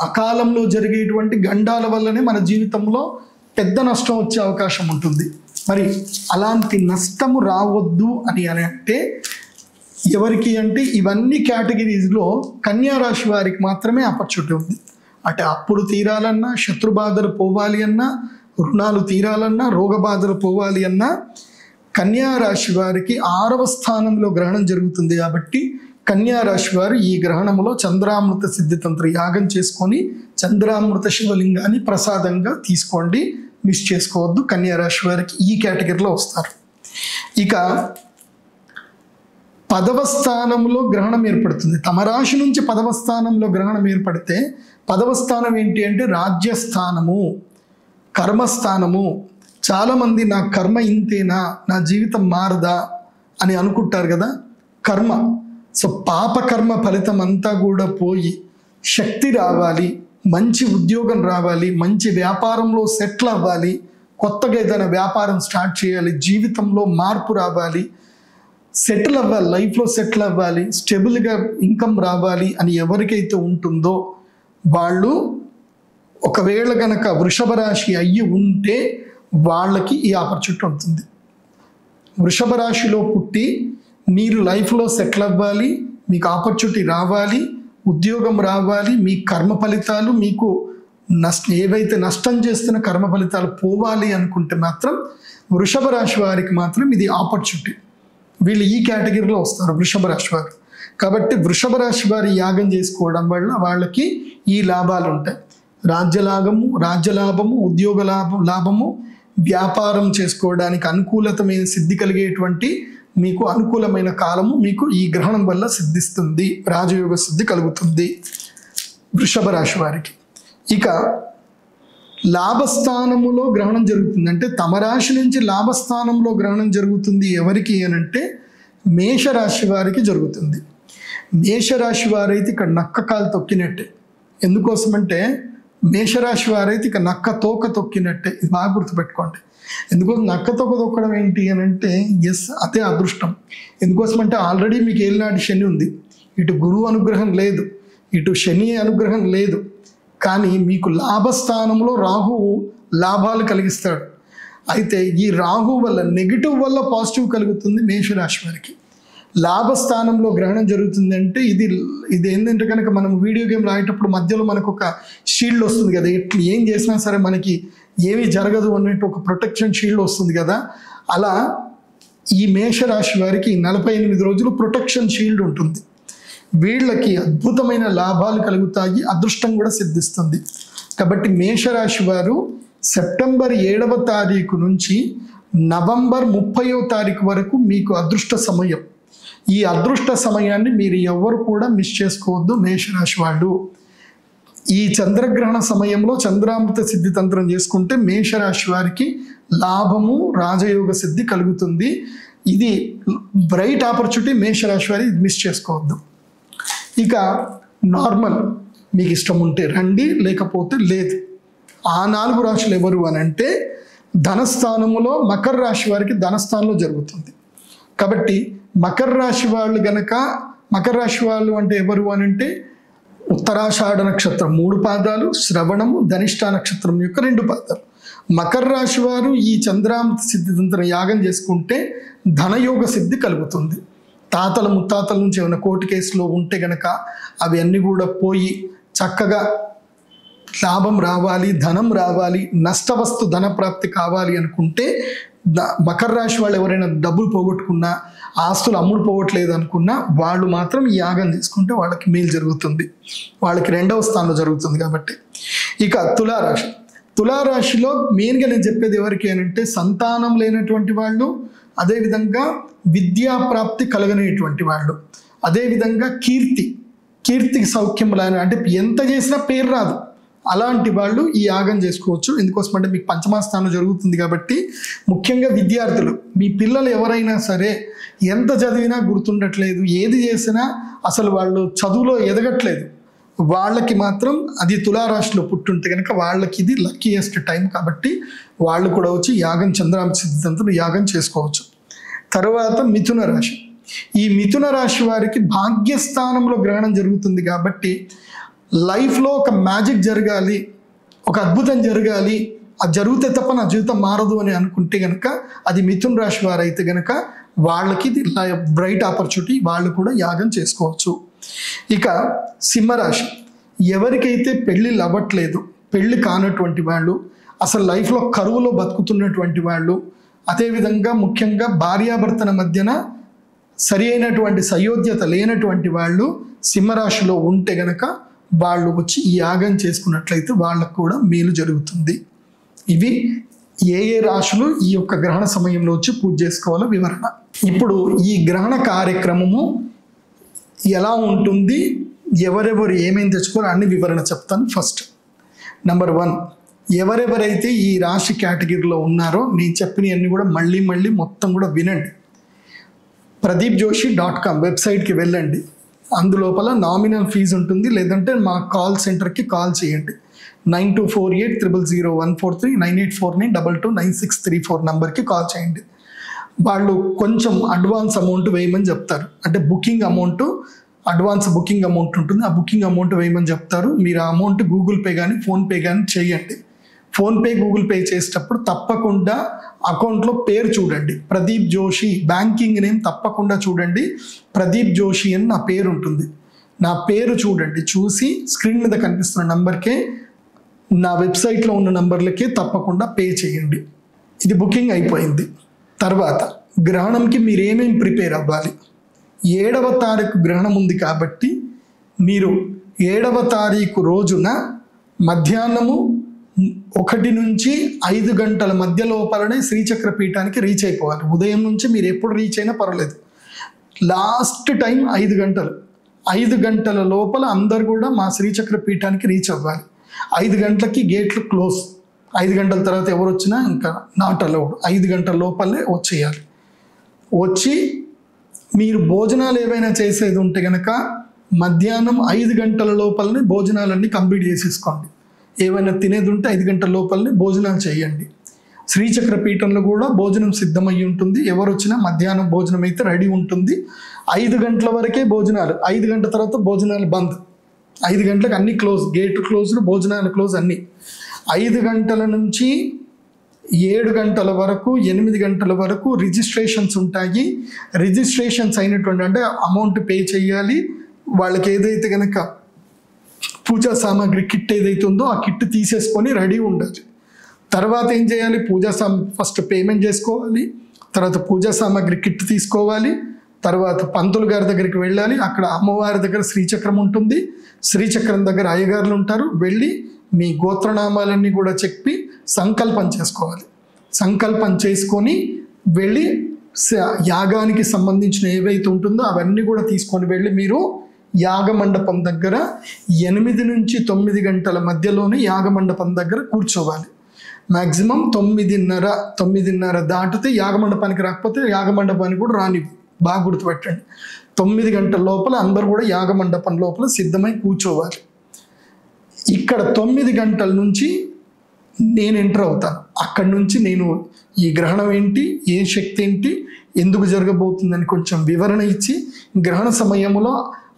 Speaker 2: అకాలంలో జరిగేటువంటి గండాల వల్లనే మన జీవితంలో పెద్ద నష్టం వచ్చే అవకాశం ఉంటుంది. మరి అలాంటి నష్టము రావద్దు అని అంటే ఎవరికి అంటే ఇవన్నీ కేటగిరీస్లో కన్యా రాశి వారికి మాత్రమే ఆపర్చునిటీ ఉంది. అంటే అప్పులు తీరాలన్నా, శత్రు బాధలు పోవాలి అన్నా, రుణాలు తీరాలన్నా, రోగ బాధలు పోవాలి అన్నా కన్యా రాశి వారికి 6వ స్థానంలో గ్రహణం జరుగుతుంది. కాబట్టి కన్యా రాశి వారు ఈ గ్రహణంలో చంద్రామృత సిద్ధితంత్ర యాగం చేసుకొని చంద్రామృత శివలింగాన్ని ప్రసాదంగా తీసుకోండి, మిస్ చేసుకోవద్దు. కన్యా రాశి వారికి ఈ కేటగిరీలో వస్తారు. ఇక 10వ స్థానంలో గ్రహణం ఏర్పడుతుంది. తమ రాశి నుంచి 10వ స్థానంలో గ్రహణం ఏర్పడితే 10వ స్థానం ఏంటి అంటే రాజ్యస్థానము, కర్మస్థానము. చాలామంది నా కర్మ ఇంతేనా, నా జీవితం మారదా అని అనుకుంటారు కదా. కర్మ, సో పాపకర్మ ఫలితం అంతా కూడా పోయి శక్తి రావాలి, మంచి ఉద్యోగం రావాలి, మంచి వ్యాపారంలో సెటిల్ అవ్వాలి, కొత్తగా ఏదైనా వ్యాపారం స్టార్ట్ చేయాలి, జీవితంలో మార్పు రావాలి, సెటిల్ అవ్వాలి, లైఫ్లో సెటిల్ అవ్వాలి, స్టెబుల్గా ఇన్కమ్ రావాలి అని ఎవరికైతే ఉంటుందో వాళ్ళు ఒకవేళ కనుక వృషభ రాశి అయ్యి ఉంటే వాళ్ళకి ఈ ఆపర్చునిటీ ఉంటుంది. వృషభ రాశిలో పుట్టి మీరు లైఫ్లో సెటిల్ అవ్వాలి, మీకు ఆపర్చునిటీ రావాలి, ఉద్యోగం రావాలి, మీ కర్మ ఫలితాలు మీకు ఏవైతే నష్టం చేస్తున్న కర్మ ఫలితాలు పోవాలి అనుకుంటే మాత్రం వృషభ రాశి వారికి మాత్రం ఇది ఆపర్చునిటీ. వీళ్ళు ఈ కేటగిరీలో వస్తారు వృషభ రాశి వారు. కాబట్టి వృషభ రాశి వారి యాగం చేసుకోవడం వల్ల వాళ్ళకి ఈ లాభాలు ఉంటాయి. రాజ్యలాభము, ఉద్యోగ లాభము, వ్యాపారం చేసుకోవడానికి అనుకూలతమైన సిద్ధి కలిగేటువంటి మీకు అనుకూలమైన కాలము మీకు ఈ గ్రహణం వల్ల సిద్ధిస్తుంది. రాజయోగ సిద్ధి కలుగుతుంది వృషభ రాశి వారికి. ఇక లాభస్థానములో గ్రహణం జరుగుతుంది అంటే తమ రాశి నుంచి లాభస్థానంలో గ్రహణం జరుగుతుంది ఎవరికి అనంటే మేషరాశి వారికి జరుగుతుంది. మేషరాశి వారైతే ఇక్కడ నక్క కాలు తొక్కినట్టే. ఎందుకోసమంటే మేషరాశి వారైతే ఇక నక్క తోక తొక్కినట్టే. ఇది బాగా గుర్తుపెట్టుకోండి. ఎందుకోసం నక్క తోక తొక్కడం ఏంటి అని అంటే అదే అదృష్టం. ఎందుకోసం అంటే ఆల్రెడీ మీకు ఏలినాటి శని ఉంది, ఇటు గురువు అనుగ్రహం లేదు, ఇటు శని అనుగ్రహం లేదు, కానీ మీకు లాభస్థానంలో రాహువు లాభాలు కలిగిస్తాడు. అయితే ఈ రాహు వల్ల నెగిటివ్ వల్ల పాజిటివ్ కలుగుతుంది మేషరాశి వారికి. లాభస్థానంలో గ్రహణం జరుగుతుంది అంటే ఇది ఏంటంటే కనుక మనం వీడియో గేమ్ రాయేటప్పుడు మధ్యలో మనకు ఒక షీల్డ్ వస్తుంది కదా, ఏం చేసినా సరే మనకి ఏమీ జరగదు అన్నట్టు ఒక ప్రొటెక్షన్ షీల్డ్ వస్తుంది కదా, అలా ఈ మేషరాశి వారికి 48 రోజులు ప్రొటెక్షన్ షీల్డ్ ఉంటుంది. వీళ్ళకి అద్భుతమైన లాభాలు కలుగుతాయి, అదృష్టం కూడా సిద్ధిస్తుంది. కాబట్టి మేషరాశి వారు సెప్టెంబర్ 7వ తారీఖు నుంచి నవంబర్ 30వ తారీఖు వరకు మీకు అదృష్ట సమయం. ఈ అదృష్ట సమయాన్ని మీరు ఎవరు కూడా మిస్ చేసుకోవద్దు మేషరాశి వాళ్ళు. ఈ చంద్రగ్రహణ సమయంలో చంద్రామృత సిద్ధి తంత్రం చేసుకుంటే మేషరాశి వారికి లాభము రాజయోగ సిద్ధి కలుగుతుంది. ఇది బ్రైట్ ఆపర్చునిటీ మేషరాశి వారి మిస్ చేసుకోవద్దు. ఇక నార్మల్ మీకు ఇష్టం ఉంటే రండి, లేకపోతే లేదు. ఆ 4 రాశులు ఎవరు అని అంటే ధనస్థానములో మకర రాశి వారికి ధనస్థానంలో జరుగుతుంది. కాబట్టి మకర రాశి వాళ్ళు గనక, మకర రాశి వాళ్ళు అంటే ఎవరు అని అంటే ఉత్తరాషాఢ నక్షత్రం 3 పాదాలు, శ్రవణము ధనిష్ట నక్షత్రం యొక్క 2 పాదాలు. మకర రాశి వారు ఈ చంద్రామృత సిద్ధి తంత్రం యాగం చేసుకుంటే ధనయోగ సిద్ధి కలుగుతుంది. తాతల ముత్తాతల నుంచి ఏమైనా కోర్టు కేసులో ఉంటే గనక అవి అన్నీ కూడా పోయి చక్కగా లాభం రావాలి, ధనం రావాలి, నష్టవస్తు ధన ప్రాప్తి కావాలి అనుకుంటే మకర రాశి వాళ్ళు ఎవరైనా డబ్బులు పోగొట్టుకున్నా, ఆస్తులు అమ్ముడు పోవట్లేదు అనుకున్నా వాళ్ళు మాత్రం ఈ యాగం తీసుకుంటే వాళ్ళకి మేలు జరుగుతుంది, వాళ్ళకి 2వ స్థానంలో జరుగుతుంది. కాబట్టి ఇక తులారాశి. తులారాశిలో మెయిన్గా నేను చెప్పేది ఎవరికి అంటే సంతానం లేనటువంటి వాళ్ళు, అదేవిధంగా విద్యా ప్రాప్తి కలగనేటువంటి వాళ్ళు, అదేవిధంగా కీర్తికి సౌఖ్యం లేని, అంటే ఎంత చేసినా పేరు రాదు అలాంటి వాళ్ళు ఈ యాగం చేసుకోవచ్చు. ఎందుకోసం అంటే మీకు పంచమస్థానం జరుగుతుంది కాబట్టి ముఖ్యంగా విద్యార్థులు, మీ పిల్లలు ఎవరైనా సరే ఎంత చదివినా గుర్తుండట్లేదు, ఏది చేసినా అసలు వాళ్ళు చదువులో ఎదగట్లేదు, వాళ్ళకి మాత్రం అది తులారాశిలో పుట్టుంటే కనుక వాళ్ళకి ఇది లక్కీయెస్ట్ టైం. కాబట్టి వాళ్ళు కూడా వచ్చి యాగం చంద్రామృత సిద్ధితంత్రం యాగం చేసుకోవచ్చు. తర్వాత మిథున రాశి. ఈ మిథున రాశి వారికి భాగ్యస్థానంలో గ్రహణం జరుగుతుంది కాబట్టి లైఫ్లో ఒక మ్యాజిక్ జరగాలి, ఒక అద్భుతం జరగాలి, అది జరిగితే తప్ప నా జీవితం మారదు అని అనుకుంటే కనుక అది మిథున రాశి వారు అయితే కనుక వాళ్ళకి ఇది బ్రైట్ ఆపర్చునిటీ, వాళ్ళు కూడా యాగం చేసుకోవచ్చు. ఇక సింహరాశి. ఎవరికైతే పెళ్ళిళ్ళు అవ్వట్లేదు, పెళ్ళి కానటువంటి వాళ్ళు, అసలు లైఫ్లో కరువులో బతుకుతున్నటువంటి వాళ్ళు, అదేవిధంగా ముఖ్యంగా భార్యాభర్తల మధ్యన సరి అయినటువంటి సయోధ్యత లేనటువంటి వాళ్ళు సింహరాశిలో ఉంటే గనక వాళ్ళు వచ్చి ఈ యాగం చేసుకున్నట్లయితే వాళ్ళకు కూడా మేలు జరుగుతుంది. ఇవి ఏ రాశులు ఈ యొక్క గ్రహణ సమయంలో వచ్చి పూజ చేసుకోవాలో వివరణ. ఇప్పుడు ఈ గ్రహణ కార్యక్రమము ఎలా ఉంటుంది, ఎవరెవరు ఏమేమి తెచ్చుకోవాలో అన్ని వివరణ చెప్తాను. ఫస్ట్ నెంబర్ 1, ఎవరెవరైతే ఈ రాశి కేటగిరీలో ఉన్నారో నేను చెప్పినవన్నీ కూడా మళ్ళీ మొత్తం కూడా వినండి. pradeepjoshi.com వెబ్సైట్కి వెళ్ళండి. అందులోపల నామినల్ ఫీజు ఉంటుంది, లేదంటే మా కాల్ సెంటర్కి కాల్ చేయండి. 9248000143 9849229634 నంబర్కి కాల్ చేయండి. వాళ్ళు కొంచెం అడ్వాన్స్ అమౌంట్ వేయమని చెప్తారు, అంటే అడ్వాన్స్ బుకింగ్ అమౌంట్ ఉంటుంది, ఆ బుకింగ్ అమౌంట్ వేయమని చెప్తారు. మీరు ఆ అమౌంట్ గూగుల్ పే కానీ ఫోన్పే కానీ చేయండి. ఫోన్పే గూగుల్ పే చేసేటప్పుడు తప్పకుండా అకౌంట్లో పేరు చూడండి, ప్రదీప్ జోషి, బ్యాంకింగ్ నేమ్ తప్పకుండా చూడండి, ప్రదీప్ జోషి అని నా పేరు ఉంటుంది. నా పేరు చూడండి, చూసి స్క్రీన్ మీద కనిపిస్తున్న నంబర్కే, నా వెబ్సైట్లో ఉన్న నంబర్లకే తప్పకుండా పే చేయండి. ఇది బుకింగ్ అయిపోయింది. తర్వాత గ్రహణంకి మీరు ఏమేమి ప్రిపేర్ అవ్వాలి. 7వ తారీఖు గ్రహణం ఉంది కాబట్టి మీరు 7వ తారీఖు రోజున మధ్యాహ్నము 1 నుంచి 5 గంటల మధ్య లోపలనే శ్రీచక్ర పీఠానికి రీచ్ అయిపోవాలి. ఉదయం నుంచి మీరు ఎప్పుడు రీచ్ అయినా పర్వాలేదు, లాస్ట్ టైం 5 గంటలు. 5 గంటల లోపల అందరు కూడా మా శ్రీచక్ర పీఠానికి రీచ్ అవ్వాలి. 5 గంటలకి గేట్లు క్లోజ్. 5 గంటల తర్వాత ఎవరు వచ్చినా ఇంకా నాట్ అలౌడ్. 5 గంటల లోపలనే వచ్చేయాలి. వచ్చి మీరు భోజనాలు ఏవైనా చేసేది ఉంటే కనుక మధ్యాహ్నం 5 గంటల లోపలనే భోజనాలన్నీ కంప్లీట్ చేసేసుకోండి. ఏమైనా తినేది ఉంటే 5 గంటల లోపలనే భోజనాలు చేయండి. శ్రీచక్ర పీఠంలో కూడా భోజనం సిద్ధమై ఉంటుంది. ఎవరు వచ్చినా మధ్యాహ్నం భోజనం అయితే రెడీ ఉంటుంది. 5 గంటల వరకే భోజనాలు, 5 గంటల తర్వాత భోజనాలు బంద్. 5 గంటలకు అన్ని క్లోజ్, గేట్ క్లోజ్డ్, భోజనాలు క్లోజ్ అన్నీ. 5 గంటల నుంచి 7 గంటల వరకు 8 గంటల వరకు రిజిస్ట్రేషన్స్ ఉంటాయి. రిజిస్ట్రేషన్స్ అయినటువంటి అంటే అమౌంట్ పే చేయాలి. వాళ్ళకి ఏదైతే కనుక పూజా సామాగ్రి కిట్ ఏదైతే ఉందో ఆ కిట్ తీసేసుకొని రెడీ ఉండాలి. తర్వాత ఏం చేయాలి, ఫస్ట్ పేమెంట్ చేసుకోవాలి, తర్వాత పూజా సామాగ్రి కిట్ తీసుకోవాలి, తర్వాత పంతులు గారి దగ్గరికి వెళ్ళాలి. అక్కడ అమ్మవారి దగ్గర శ్రీచక్రం ఉంటుంది, శ్రీచక్రం దగ్గర అయ్యగారులు ఉంటారు. వెళ్ళి మీ గోత్రనామాలన్నీ కూడా చెప్పి సంకల్పం చేసుకోవాలి. సంకల్పం చేసుకొని వెళ్ళి యాగానికి సంబంధించిన ఏవైతే ఉంటుందో అవన్నీ కూడా తీసుకొని వెళ్ళి మీరు యాగమండపం దగ్గర 8 నుంచి 9 గంటల మధ్యలోనే యాగమండపం దగ్గర కూర్చోవాలి. మ్యాక్సిమం 9:30 దాటితే యాగమండపానికి రాకపోతే యాగమండపానికి కూడా రానివ్వు. బాగా గుర్తుపెట్టండి. 9 గంటల లోపల అందరూ కూడా యాగమండపం లోపల సిద్ధమై కూర్చోవాలి. ఇక్కడ 9 గంటల నుంచి నేను ఎంటర్ అవుతాను. అక్కడి నుంచి నేను ఈ గ్రహణం ఏంటి, ఏ శక్తి ఏంటి, ఎందుకు జరగబోతుందని కొంచెం వివరణ ఇచ్చి, గ్రహణ సమయంలో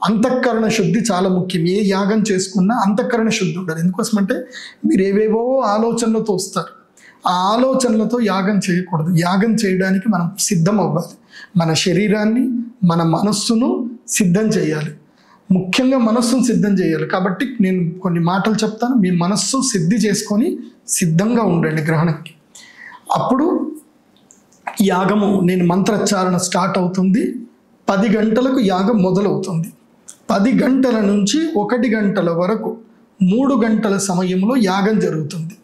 Speaker 2: అంతఃకరణ శుద్ధి చాలా ముఖ్యం. ఏ యాగం చేసుకున్నా అంతఃకరణ శుద్ధి ఉండాలి. ఎందుకోసమంటే మీరు ఏవేవో ఆలోచనలతో వస్తారు. ఆ ఆలోచనలతో యాగం చేయకూడదు. యాగం చేయడానికి మనం సిద్ధం అవ్వాలి. మన శరీరాన్ని, మన మనస్సును సిద్ధం చేయాలి. ముఖ్యంగా మనస్సును సిద్ధం చేయాలి. కాబట్టి నేను కొన్ని మాటలు చెప్తాను. మీ మనస్సు సిద్ధి చేసుకొని సిద్ధంగా ఉండండి గ్రహణంకి. అప్పుడు యాగము నేను మంత్రోచ్చారణ స్టార్ట్ అవుతుంది. 10 గంటలకు యాగం మొదలవుతుంది. 10 గంటల నుంచి 1 గంటల వరకు 3 గంటల సమయంలో యాగం జరుగుతుంది.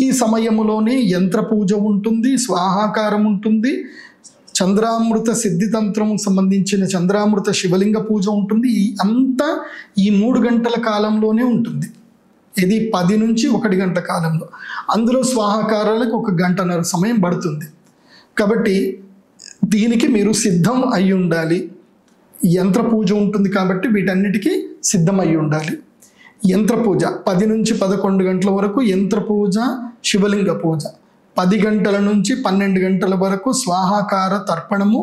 Speaker 2: ఈ సమయంలోనే యంత్ర పూజ ఉంటుంది, స్వాహాకారం ఉంటుంది, చంద్రామృత సిద్ధితంత్రం సంబంధించిన చంద్రామృత శివలింగ పూజ ఉంటుంది. అంతా ఈ 3 గంటల కాలంలోనే ఉంటుంది. ఇది 10 నుంచి 1 గంట కాలంలో. అందులో స్వాహాకారాలకు 1 గంటన్నర సమయం పడుతుంది. కాబట్టి దీనికి మీరు సిద్ధం అయి ఉండాలి. యంత్ర పూజ ఉంటుంది కాబట్టి వీటన్నిటికీ సిద్ధం అయి ఉండాలి. యంత్ర పూజ 10 నుంచి 11 గంటల వరకు యంత్ర పూజ, శివలింగ పూజ. 10 గంటల నుంచి 12 గంటల వరకు స్వాహాకార తర్పణము,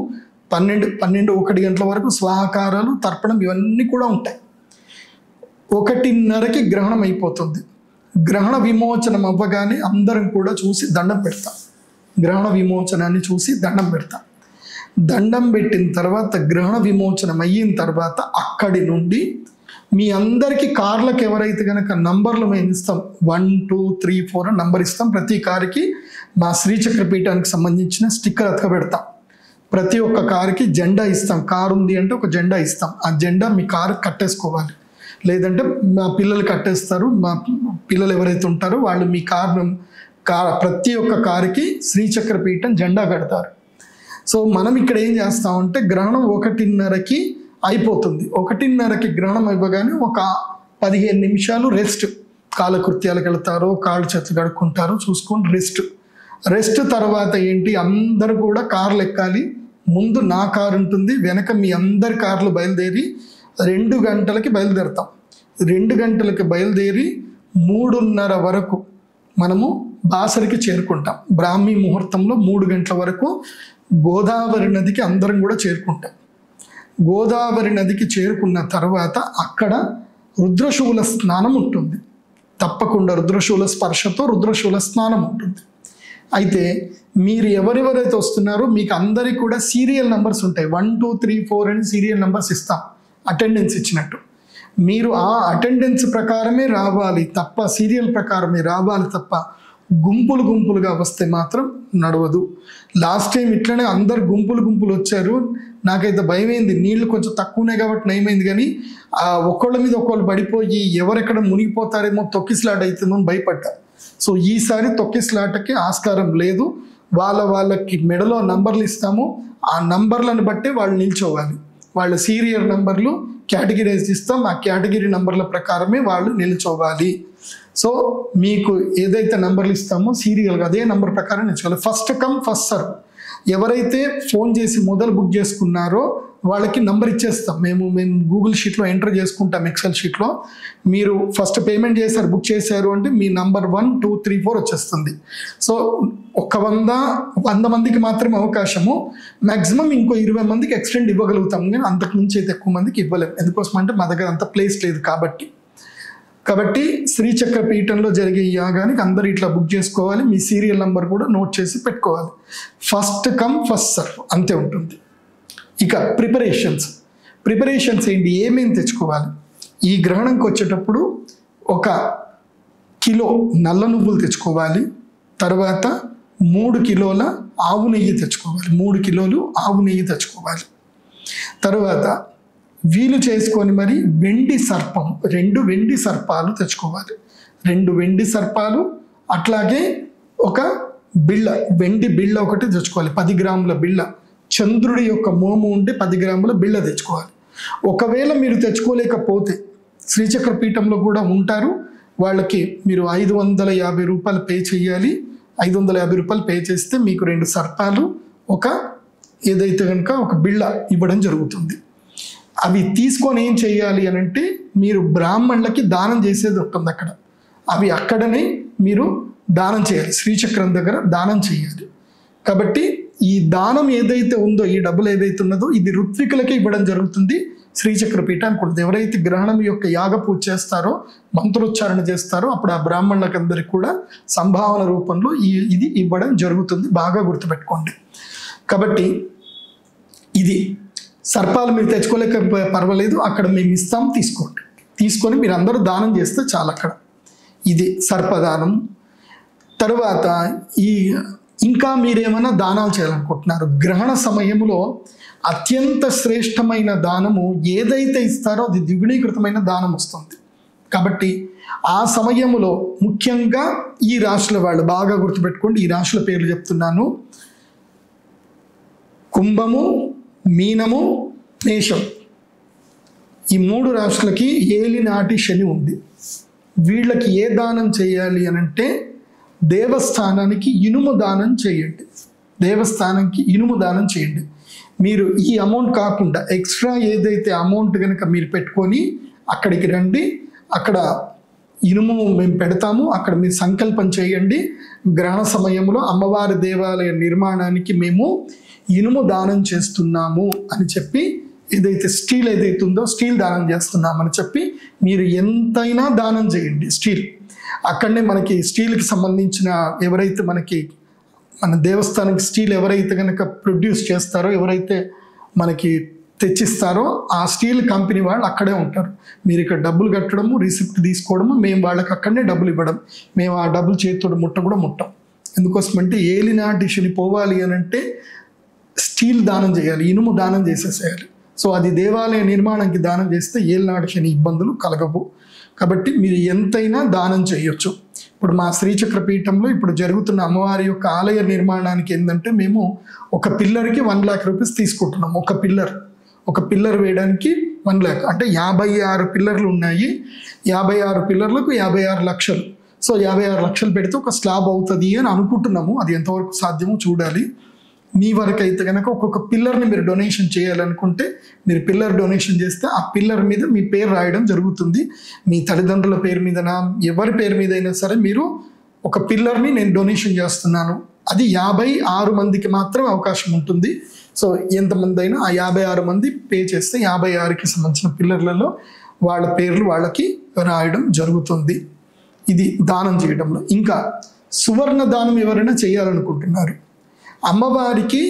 Speaker 2: 1 గంటల వరకు స్వాహాకారాలు, తర్పణం ఇవన్నీ కూడా ఉంటాయి. 1:30కి గ్రహణం అయిపోతుంది. గ్రహణ విమోచనం అవ్వగానే అందరం కూడా చూసి దండం పెడతాం. గ్రహణ విమోచనాన్ని చూసి దండం పెడతాం. దండం పెట్టిన తర్వాత గ్రహణ విమోచనం అయిన తర్వాత అక్కడి నుండి మీ అందరికీ కార్లకు ఎవరైతే కనుక నంబర్లు మేము ఇస్తాం, 1, 2, 3, 4 అని నంబర్ ఇస్తాం. ప్రతి కారుకి మా శ్రీచక్ర పీఠానికి సంబంధించిన స్టిక్కర్ అతకబెడతాం. ప్రతి ఒక్క కారుకి జెండా ఇస్తాం. కారు ఉంది అంటే ఒక జెండా ఇస్తాం. ఆ జెండా మీ కారు కట్టేసుకోవాలి. లేదంటే మా పిల్లలు కట్టేస్తారు. మా పిల్లలు ఎవరైతే ఉంటారో వాళ్ళు మీ ప్రతి ఒక్క కారుకి శ్రీచక్ర పీఠం జెండా కడతారు. సో మనం ఇక్కడ ఏం చేస్తామంటే గ్రహణం 1:30కి అయిపోతుంది. 1:30కి గ్రహణం అయిపోగానే ఒక 15 నిమిషాలు రెస్ట్. కాలకృత్యాలకు వెళ్తారు, కాళ్ళు చేతులు కడుక్కుంటారు, చూసుకొని రెస్ట్ తర్వాత ఏంటి, అందరూ కూడా కార్లు ఎక్కాలి. ముందు నా కారు ఉంటుంది, వెనక మీ అందరి కార్లు బయలుదేరి 2 గంటలకి బయలుదేరుతాం. 2 గంటలకి బయలుదేరి 3:30 వరకు మనము బాసరికి చేరుకుంటాం. బ్రాహ్మీ ముహూర్తంలో 3 గంటల వరకు గోదావరి నదికి అందరం కూడా చేరుకుంటాం. గోదావరి నదికి చేరుకున్న తర్వాత అక్కడ రుద్రశూల స్నానం ఉంటుంది. తప్పకుండా రుద్రశూల స్పర్శతో రుద్రశూల స్నానం ఉంటుంది. అయితే మీరు ఎవరెవరైతే వస్తున్నారో మీకు అందరికీ కూడా సీరియల్ నెంబర్స్ ఉంటాయి. 1, 2, 3, 4 అని సీరియల్ నెంబర్స్ ఇస్తాం అటెండెన్స్ ఇచ్చినట్టు. మీరు ఆ అటెండెన్స్ ప్రకారమే రావాలి తప్ప, సీరియల్ ప్రకారమే రావాలి తప్ప గుంపులుగా వస్తే మాత్రం నడవదు. లాస్ట్ టైం ఇట్లనే అందరు గుంపులు వచ్చారు. నాకైతే భయమైంది. నీళ్లు కొంచెం తక్కువనే కాబట్టి నయమైంది. కానీ ఒకళ్ళ మీద ఒకళ్ళు పడిపోయి ఎవరెక్కడ మునిగిపోతారేమో, తొక్కిసలాట అవుతుందో భయపడ్డా. సో ఈసారి తొక్కిసలాటకి ఆస్కారం లేదు. వాళ్ళకి మెడలో నంబర్లు ఇస్తాము. ఆ నంబర్లను బట్టే వాళ్ళు నిల్చోవాలి. వాళ్ళ సీరియల్ నంబర్లు కేటగిరైజ్ ఇస్తాం. ఆ కేటగిరీ నంబర్ల ప్రకారమే వాళ్ళు నిల్చోవాలి. సో మీకు ఏదైతే నంబర్లు ఇస్తామో సీరియల్గా అదే నంబర్ ప్రకారం నిల్చోవాలి. First come first serve. ఎవరైతే ఫోన్ చేసి మొదలు బుక్ చేసుకున్నారో వాళ్ళకి నంబర్ ఇచ్చేస్తాం. మేము గూగుల్ షీట్లో ఎంటర్ చేసుకుంటాం, ఎక్సెల్ షీట్లో. మీరు ఫస్ట్ పేమెంట్ చేశారు, బుక్ చేశారు అంటే మీ నంబర్ 1, 2, 3, 4 వచ్చేస్తుంది. సో ఒక 100 మందికి మాత్రమే అవకాశము. మ్యాక్సిమం ఇంకో 20 మందికి ఎక్స్టెండ్ ఇవ్వగలుగుతాం, కానీ అంతకుమించి అయితే ఎక్కువ మందికి ఇవ్వలేము. ఎందుకోసం అంటే మా దగ్గర అంత ప్లేస్ లేదు కాబట్టి శ్రీచక్ర పీఠంలో జరిగే ఈ యాగానికి అందరు ఇట్లా బుక్ చేసుకోవాలి. మీ సీరియల్ నెంబర్ కూడా నోట్ చేసి పెట్టుకోవాలి. ఫస్ట్ కమ్ ఫస్ట్ సర్వ్ అంతే ఉంటుంది. ఇక ప్రిపరేషన్స్ ఏంటి, ఏమేమి తెచ్చుకోవాలి? ఈ గ్రహణంకి వచ్చేటప్పుడు 1 కిలో నల్ల నువ్వులు తెచ్చుకోవాలి. తర్వాత 3 కిలోల ఆవు నెయ్యి తెచ్చుకోవాలి. 3 కిలోలు ఆవు నెయ్యి తెచ్చుకోవాలి. తర్వాత వీలు చేసుకొని మరి వెండి సర్పం 2 వెండి సర్పాలు తెచ్చుకోవాలి. 2 వెండి సర్పాలు, అట్లాగే ఒక బిళ్ళ, వెండి బిళ్ళ ఒకటి తెచ్చుకోవాలి. 10 గ్రాముల బిళ్ళ, చంద్రుడి యొక్క మోము ఉంటే 10 గ్రాముల బిళ్ళ తెచ్చుకోవాలి. ఒకవేళ మీరు తెచ్చుకోలేకపోతే శ్రీచక్ర పీఠంలో కూడా ఉంటారు, వాళ్ళకి మీరు 550 రూపాయలు పే చేయాలి. 550 రూపాయలు పే చేస్తే మీకు 2 సర్పాలు, ఒక ఏదైతే కనుక ఒక బిళ్ళ ఇవ్వడం జరుగుతుంది. అవి తీసుకొని ఏం చేయాలి అని అంటే, మీరు బ్రాహ్మణులకి దానం చేసేది ఉంటుంది అక్కడ. అవి అక్కడనే మీరు దానం చేయాలి, శ్రీచక్రం దగ్గర దానం చేయాలి. కాబట్టి ఈ దానం ఏదైతే ఉందో, ఈ డబ్బులు ఏదైతే ఉన్నదో, ఇది ఋత్వికులకే ఇవ్వడం జరుగుతుంది. శ్రీచక్ర పీఠానికి ఉంటుంది. ఎవరైతే గ్రహణం యొక్క యాగ పూజ చేస్తారో, మంత్రోచ్చారణ చేస్తారో, అప్పుడు ఆ బ్రాహ్మణులకు అందరికి కూడా సంభావన రూపంలో ఇది ఇవ్వడం జరుగుతుంది. బాగా గుర్తుపెట్టుకోండి. కాబట్టి ఇది సర్పాలు మీరు తెచ్చుకోలేక పర్వాలేదు, అక్కడ మేము ఇస్తాం, తీసుకొని మీరు అందరూ దానం చేస్తే చాలు అక్కడ. ఇది సర్పదానం. తర్వాత ఇంకా మీరేమైనా దానాలు చేయాలనుకుంటున్నారు, గ్రహణ సమయంలో అత్యంత శ్రేష్టమైన దానము ఏదైతే ఇస్తారో అది ద్విగుణీకృతమైన దానం వస్తుంది. కాబట్టి ఆ సమయంలో ముఖ్యంగా ఈ రాశుల వాళ్ళు బాగా గుర్తుపెట్టుకోండి. ఈ రాశుల పేర్లు చెప్తున్నాను: కుంభము, మీనము, మేషం. ఈ 3 రాశులకి ఏలినాటి శని ఉంది. వీళ్ళకి ఏ దానం చేయాలి అని అంటే, దేవస్థానానికి ఇనుము దానం చేయండి. మీరు ఈ అమౌంట్ కాకుండా ఎక్స్ట్రా ఏదైతే అమౌంట్ కనుక మీరు పెట్టుకొని అక్కడికి రండి. అక్కడ ఇనుము మేము పెడతాము, అక్కడ మీరు సంకల్పం చేయండి. గ్రహణ సమయంలో అమ్మవారి దేవాలయ నిర్మాణానికి మేము ఇనుము దానం చేస్తున్నాము అని చెప్పి, ఏదైతే స్టీల్ ఏదైతే ఉందో స్టీల్ దానం చేస్తున్నామని చెప్పి మీరు ఎంతైనా దానం చేయండి. స్టీల్ అక్కడనే మనకి స్టీల్కి సంబంధించిన ఎవరైతే మన దేవస్థానానికి స్టీల్ ఎవరైతే కనుక ప్రొడ్యూస్ చేస్తారో, ఎవరైతే మనకి తెచ్చిస్తారో, ఆ స్టీల్ కంపెనీ వాళ్ళు అక్కడే ఉంటారు. మీరు ఇక్కడ డబ్బులు కట్టడము, రిసిప్ట్ తీసుకోవడము, మేము వాళ్ళకి అక్కడనే డబ్బులు ఇవ్వడం. మేము ఆ డబ్బులు చేతితో ముట్టం. ఎందుకోసమంటే ఏలినాటి శని పోవాలి అని అంటే స్టీల్ దానం చేయాలి, ఇనుము దానం చేసేసేయాలి. సో అది దేవాలయ నిర్మాణానికి దానం చేస్తే ఏలినాటి శని ఇబ్బందులు కలగవు. కాబట్టి మీరు ఎంతైనా దానం చేయొచ్చు. ఇప్పుడు మా శ్రీచక్ర పీఠంలో ఇప్పుడు జరుగుతున్న అమ్మవారి యొక్క ఆలయ నిర్మాణానికి ఏంటంటే, మేము ఒక పిల్లర్కి 1 lakh రూపీస్ తీసుకుంటున్నాం. ఒక పిల్లర్ వేయడానికి 1 lakh, అంటే 56 పిల్లర్లు ఉన్నాయి. 56 పిల్లర్లకు 56 లక్షలు. సో 56 లక్షలు పెడితే ఒక స్లాబ్ అవుతుంది అని అనుకుంటున్నాము. అది ఎంతవరకు సాధ్యమో చూడాలి. మీ వరకు అయితే కనుక ఒక్కొక్క పిల్లర్ని మీరు డొనేషన్ చేయాలనుకుంటే, మీరు పిల్లర్ డొనేషన్ చేస్తే ఆ పిల్లర్ మీద మీ పేరు రాయడం జరుగుతుంది. మీ తల్లిదండ్రుల పేరు మీదనా, ఎవరి పేరు మీద అయినా సరే, మీరు ఒక పిల్లర్ని నేను డొనేషన్ చేస్తున్నాను, అది 56 మందికి మాత్రమే అవకాశం ఉంటుంది. సో ఎంతమంది అయినా ఆ 56 మంది పే చేస్తే 56కి సంబంధించిన పిల్లర్లలో వాళ్ళ పేర్లు వాళ్ళకి రాయడం జరుగుతుంది. ఇది దానం చేయడంలో. ఇంకా సువర్ణ దానం ఎవరైనా చేయాలనుకుంటున్నారు, అమ్మవారికి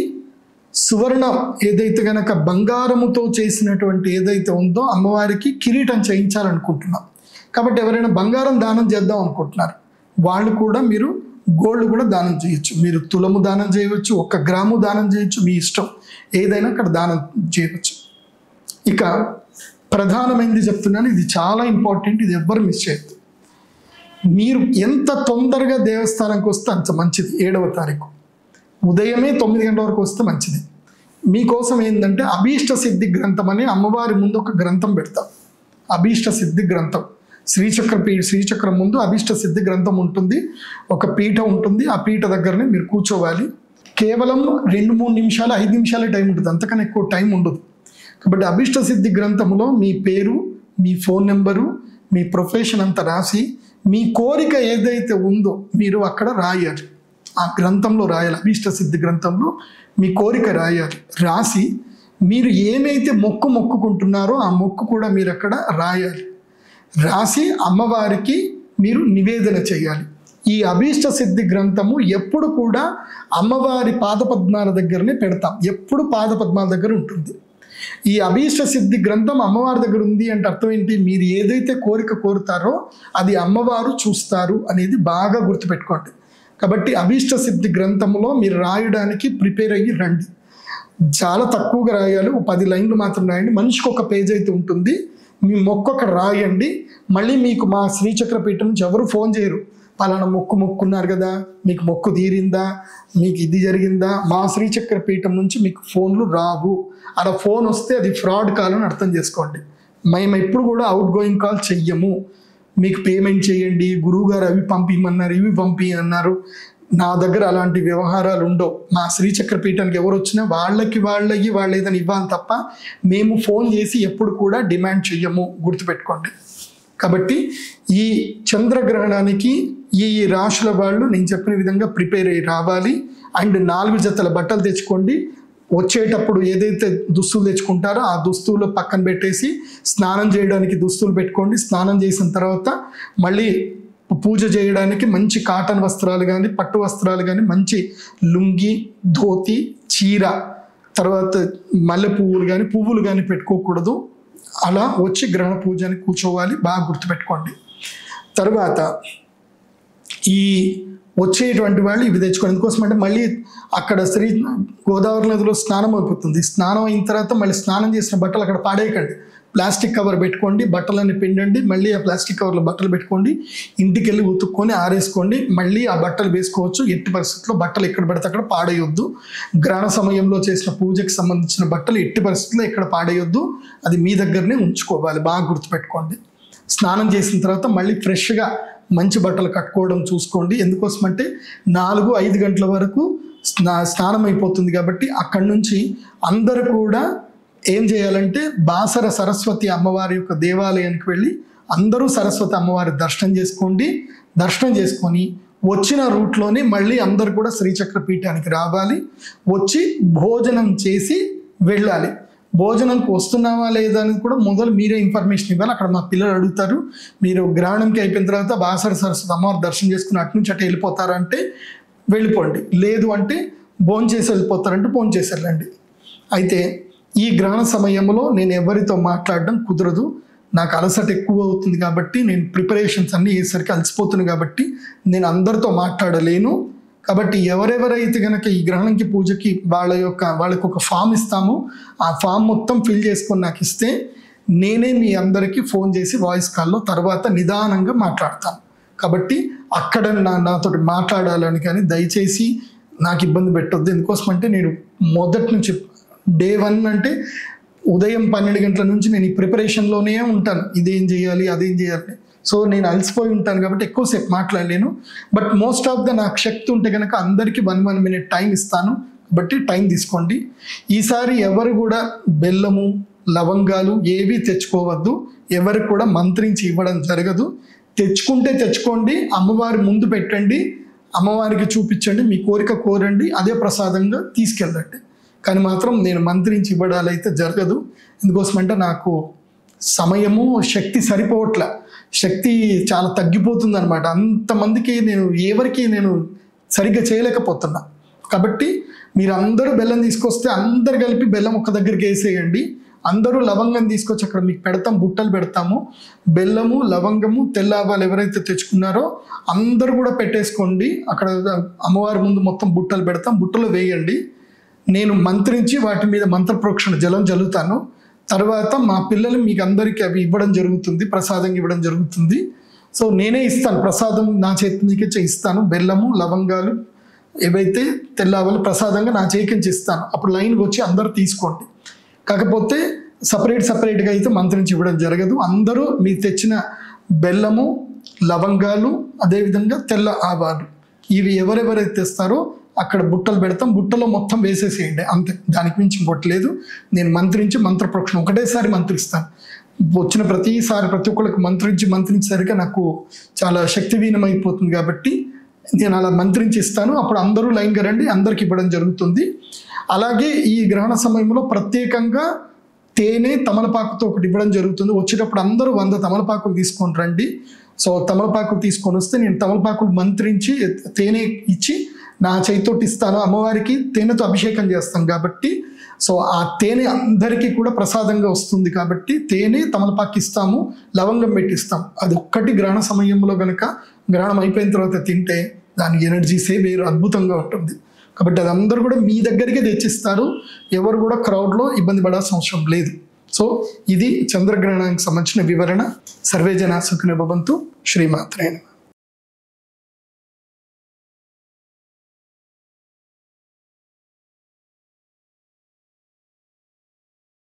Speaker 2: సువర్ణం ఏదైతే కనుక బంగారముతో చేసినటువంటి ఏదైతే ఉందో అమ్మవారికి కిరీటం చేయించాలనుకుంటున్నాం. కాబట్టి ఎవరైనా బంగారం దానం చేద్దాం అనుకుంటున్నారు, వాళ్ళు కూడా మీరు గోల్డ్ కూడా దానం చేయొచ్చు. మీరు తులము దానం చేయవచ్చు, 1 గ్రాము దానం చేయొచ్చు, మీ ఇష్టం ఏదైనా అక్కడ దానం చేయవచ్చు. ఇక ప్రధానమైనది చెప్తున్నాను, ఇది చాలా ఇంపార్టెంట్, ఇది ఎవ్వరు మిస్ చేయొద్దు. మీరు ఎంత తొందరగా దేవస్థానానికి వస్తే అంత మంచిది. 7వ తారీఖు ఉదయమే 9 గంటల వరకు వస్తే మంచిది. మీకోసం ఏంటంటే అభీష్ట సిద్ధి గ్రంథం అని అమ్మవారి ముందు ఒక గ్రంథం పెడతాం. అభీష్ట సిద్ధి గ్రంథం శ్రీచక్రం ముందు అభీష్ట సిద్ధి గ్రంథం ఉంటుంది. ఒక పీఠ ఉంటుంది, ఆ పీఠ దగ్గరనే మీరు కూర్చోవాలి. కేవలం 2-3 నిమిషాలు 5 నిమిషాలే టైం ఉంటుంది, అంతకన్నా ఎక్కువ టైం ఉండదు. కాబట్టి అభిష్ట సిద్ధి గ్రంథములో మీ పేరు, మీ ఫోన్ నెంబరు, మీ ప్రొఫెషన్ అంతా రాసి మీ కోరిక ఏదైతే ఉందో మీరు అక్కడ రాయాలి. ఆ గ్రంథంలో రాయాలి. అభిష్ట సిద్ధి గ్రంథంలో మీ కోరిక రాయాలి. రాసి మీరు ఏమైతే మొక్కుకుంటున్నారో ఆ మొక్కు కూడా మీరు అక్కడ రాయాలి. రాసి అమ్మవారికి మీరు నివేదన చేయాలి. ఈ అభీష్ట సిద్ధి గ్రంథము ఎప్పుడు కూడా అమ్మవారి పాదపద్మాల దగ్గరనే పెడతాం. ఎప్పుడు పాదపద్మాల దగ్గర ఉంటుంది. ఈ అభీష్ట సిద్ధి గ్రంథం అమ్మవారి దగ్గర ఉంది అంటే అర్థం ఏంటి? మీరు ఏదైతే కోరిక కోరుతారో అది అమ్మవారు చూస్తారు అనేది బాగా గుర్తుపెట్టుకోండి. కాబట్టి అభీష్ట సిద్ధి గ్రంథంలో మీరు రాయడానికి ప్రిపేర్ అయ్యి రండి. చాలా తక్కువగా రాయాలి. 10 లైన్లు మాత్రం రాయండి. మనిషికి ఒక పేజ్ అయితే ఉంటుంది. మీ మొక్కు అక్కడ రాయండి. మళ్ళీ మీకు మా శ్రీచక్రపీఠం నుంచి ఎవరు ఫోన్ చేయరు. పలానా మొక్కున్నారు కదా, మీకు మొక్కు తీరిందా, మీకు ఇది జరిగిందా. మా శ్రీచక్రపీఠం నుంచి మీకు ఫోన్లు రావు. అలా ఫోన్ వస్తే అది ఫ్రాడ్ కాల్ అని అర్థం చేసుకోండి. మేము ఎప్పుడు కూడా అవుట్ గోయింగ్ కాల్ చెయ్యము. మీకు పేమెంట్ చేయండి, గురువుగారు అవి పంపించమన్నారు, ఇవి పంపించన్నారు. నా దగ్గర అలాంటి వ్యవహారాలు ఉండవు. మా శ్రీచక్రపీఠానికి ఎవరు వచ్చినా వాళ్ళకి వాళ్ళు ఏదైనా ఇవ్వాలి తప్ప మేము ఫోన్ చేసి ఎప్పుడు కూడా డిమాండ్ చెయ్యము. గుర్తుపెట్టుకోండి. కాబట్టి ఈ చంద్రగ్రహణానికి ఈ రాశుల వాళ్ళు నేను చెప్పిన విధంగా ప్రిపేర్ అయ్యి రావాలి. అండ్ 4 జతల బట్టలు తెచ్చుకోండి. వచ్చేటప్పుడు ఏదైతే దుస్తులు తెచ్చుకుంటారో ఆ దుస్తులు పక్కన పెట్టేసి స్నానం చేయడానికి దుస్తులు పెట్టుకోండి. స్నానం చేసిన తర్వాత మళ్ళీ పూజ చేయడానికి మంచి కాటన్ వస్త్రాలు కానీ, పట్టు వస్త్రాలు కానీ, మంచి లుంగి, ధోతి, చీర, తర్వాత మల్లె పువ్వులు కానీ పెట్టుకోకూడదు. అలా వచ్చి గ్రహణ పూజని కూర్చోవాలి. బాగా గుర్తుపెట్టుకోండి. తర్వాత ఈ వచ్చేటువంటి వాళ్ళు ఇవి తెచ్చుకోండి. ఎందుకోసం అంటే మళ్ళీ అక్కడ గోదావరి నదిలో స్నానం అయిపోతుంది. స్నానం అయిన తర్వాత మళ్ళీ స్నానం చేసిన బట్టలు అక్కడ పాడేయకండి. ప్లాస్టిక్ కవర్ పెట్టుకోండి. బట్టలన్నీ పిండండి. మళ్ళీ ఆ ప్లాస్టిక్ కవర్లో బట్టలు పెట్టుకోండి. ఇంటికి వెళ్ళి ఉతుక్కొని ఆరేసుకోండి. మళ్ళీ ఆ బట్టలు వేసుకోవచ్చు. ఎట్టి పరిస్థితుల్లో బట్టలు ఎక్కడ పడితే అక్కడ పాడేయొద్దు. గ్రహణ సమయంలో చేసిన పూజకి సంబంధించిన బట్టలు ఎట్టి పరిస్థితుల్లో ఎక్కడ పాడేయొద్దు. అది మీ దగ్గరనే ఉంచుకోవాలి. బాగా గుర్తుపెట్టుకోండి. స్నానం చేసిన తర్వాత మళ్ళీ ఫ్రెష్గా మంచి బట్టలు కట్టుకోవడం చూసుకోండి. ఎందుకోసం అంటే 4-5 గంటల వరకు స్నానం అయిపోతుంది. కాబట్టి అక్కడి నుంచి అందరూ కూడా ఏం చేయాలంటే బాసర సరస్వతి అమ్మవారి యొక్క దేవాలయానికి వెళ్ళి అందరూ సరస్వతి అమ్మవారి దర్శనం చేసుకోండి. దర్శనం చేసుకొని వచ్చిన రూట్లోనే మళ్ళీ అందరూ కూడా శ్రీచక్రపీఠానికి రావాలి. వచ్చి భోజనం చేసి వెళ్ళాలి. భోజనంకి వస్తున్నావా లేదా అనేది కూడా మొదలు మీరే ఇన్ఫర్మేషన్ ఇవ్వాలి. అక్కడ మా పిల్లలు అడుగుతారు, మీరు గ్రహణంకి అయిపోయిన తర్వాత బాసర సరస్వతి అమ్మవారి దర్శనం చేసుకుని అటు నుంచి అటు వెళ్ళిపోతారంటే వెళ్ళిపోండి. లేదు అంటే భోంచేసి వెళ్ళిపోతారంటే భోంచేసి వెళ్ళండి. అయితే ఈ గ్రహణ సమయంలో నేను ఎవరితో మాట్లాడడం కుదరదు. నాకు అలసట ఎక్కువ అవుతుంది కాబట్టి నేను ప్రిపరేషన్స్ అన్నీ వేసరికి అలసిపోతుంది కాబట్టి నేను అందరితో మాట్లాడలేను. కాబట్టి ఎవరెవరైతే కనుక ఈ గ్రహణంకి పూజకి వాళ్ళకి ఒక ఫామ్ ఇస్తామో ఆ ఫామ్ మొత్తం ఫిల్ చేసుకొని నాకు ఇస్తే నేనే మీ అందరికీ ఫోన్ చేసి వాయిస్ కాల్లో తర్వాత నిదానంగా మాట్లాడతాను. కాబట్టి అక్కడ నాతో మాట్లాడాలని కానీ దయచేసి నాకు ఇబ్బంది పెట్టొద్దు. ఎందుకోసం అంటే నేను మొదటి నుంచి డే 1 అంటే ఉదయం 12 గంటల నుంచి నేను ఈ ప్రిపరేషన్లోనే ఉంటాను. ఇదేం చేయాలి, అదేం చేయాలి. సో నేను అలసిపోయి ఉంటాను కాబట్టి ఎక్కువసేపు మాట్లాడలేను. బట్ మోస్ట్ ఆఫ్ నాకు శక్తి ఉంటే కనుక అందరికీ 1 minute టైం ఇస్తాను. కాబట్టి టైం తీసుకోండి. ఈసారి ఎవరు కూడా బెల్లము, లవంగాలు ఏవి తెచ్చుకోవద్దు. ఎవరికి కూడా మంత్రించి ఇవ్వడం జరగదు. తెచ్చుకుంటే తెచ్చుకోండి, అమ్మవారి ముందు పెట్టండి, అమ్మవారికి చూపించండి, మీ కోరిక కోరండి, అదే ప్రసాదంగా తీసుకెళ్ళండి. కానీ మాత్రం నేను మంత్రించి ఇవ్వడాలు అయితే జరగదు. ఎందుకోసమంటే నాకు సమయము శక్తి సరిపోవట్లే. శక్తి చాలా తగ్గిపోతుంది అనమాట. అంతమందికి ఎవరికి నేను సరిగ్గా చేయలేకపోతున్నా. కాబట్టి మీరు అందరూ బెల్లం తీసుకొస్తే అందరు కలిపి బెల్లం ఒక దగ్గరికి వేసేయండి. అందరూ లవంగం తీసుకొచ్చి అక్కడ మీకు పెడతాం, బుట్టలు పెడతాము. బెల్లము, లవంగము, తెల్ల ఆవాలు ఎవరైతే తెచ్చుకున్నారో అందరూ కూడా పెట్టేసుకోండి. అక్కడ అమ్మవారి ముందు మొత్తం బుట్టలు పెడతాం, బుట్టలో వేయండి. నేను మంత్రించి వాటి మీద మంత్ర ప్రోక్షణ జలం జల్లుతాను. తర్వాత మా పిల్లలు మీకు అందరికీ అవి ఇవ్వడం జరుగుతుంది, ప్రసాదంగా ఇవ్వడం జరుగుతుంది. సో నేనే ఇస్తాను ప్రసాదం, నా చేతి మీకే ఇస్తాను. బెల్లము, లవంగాలు ఏవైతే తెల్లవాళ్ళు ప్రసాదంగా నా చేకించి ఇస్తాను. అప్పుడు లైన్కి వచ్చి అందరూ తీసుకోండి. కాకపోతే సపరేట్గా అయితే మంత్రించి ఇవ్వడం జరగదు. అందరూ మీరు తెచ్చిన బెల్లము, లవంగాలు, అదేవిధంగా తెల్ల ఆవాలు ఇవి ఎవరెవరైతే తెస్తారో అక్కడ బుట్టలు పెడతాం, బుట్టలో మొత్తం వేసేసేయండి అంతే, దానికి మించి ఇంకోటి లేదు. నేను మంత్రించి మంత్రప్రోక్షణ ఒకటేసారి మంత్రిస్తాను. వచ్చిన ప్రతిసారి ప్రతి ఒక్కరికి మంత్రించేసరికి నాకు చాలా శక్తిహీనమైపోతుంది కాబట్టి నేను అలా మంత్రించి ఇస్తాను. అప్పుడు అందరూ లైన్గా రండి, అందరికి ఇవ్వడం జరుగుతుంది. అలాగే ఈ గ్రహణ సమయంలో ప్రత్యేకంగా తేనె తమలపాకుతో ఒకటి ఇవ్వడం జరుగుతుంది. వచ్చేటప్పుడు అందరూ 100 తమలపాకులు తీసుకొని రండి. సో తమలపాకులు తీసుకొని వస్తే నేను తమలపాకులు మంత్రించి తేనె ఇచ్చి నా చేతితోటి ఇస్తాను. అమ్మవారికి తేనెతో అభిషేకం చేస్తాం కాబట్టి సో ఆ తేనె అందరికీ కూడా ప్రసాదంగా వస్తుంది కాబట్టి తేనె తమలపాకు ఇస్తాము, లవంగం పెట్టిస్తాం. అది ఒక్కటి గ్రహణ సమయంలో కనుక గ్రహణం అయిపోయిన తర్వాత తింటే దాని ఎనర్జీసే వేరు అద్భుతంగా ఉంటుంది. కాబట్టి అది అందరూ కూడా మీ దగ్గరికే తెచ్చిస్తారు. ఎవరు కూడా క్రౌడ్లో ఇబ్బంది పడాల్సిన అవసరం లేదు. సో ఇది చంద్రగ్రహణానికి సంబంధించిన వివరణ. సర్వే జనా సుఖినో భవంతు. శ్రీమాత్రే నమః.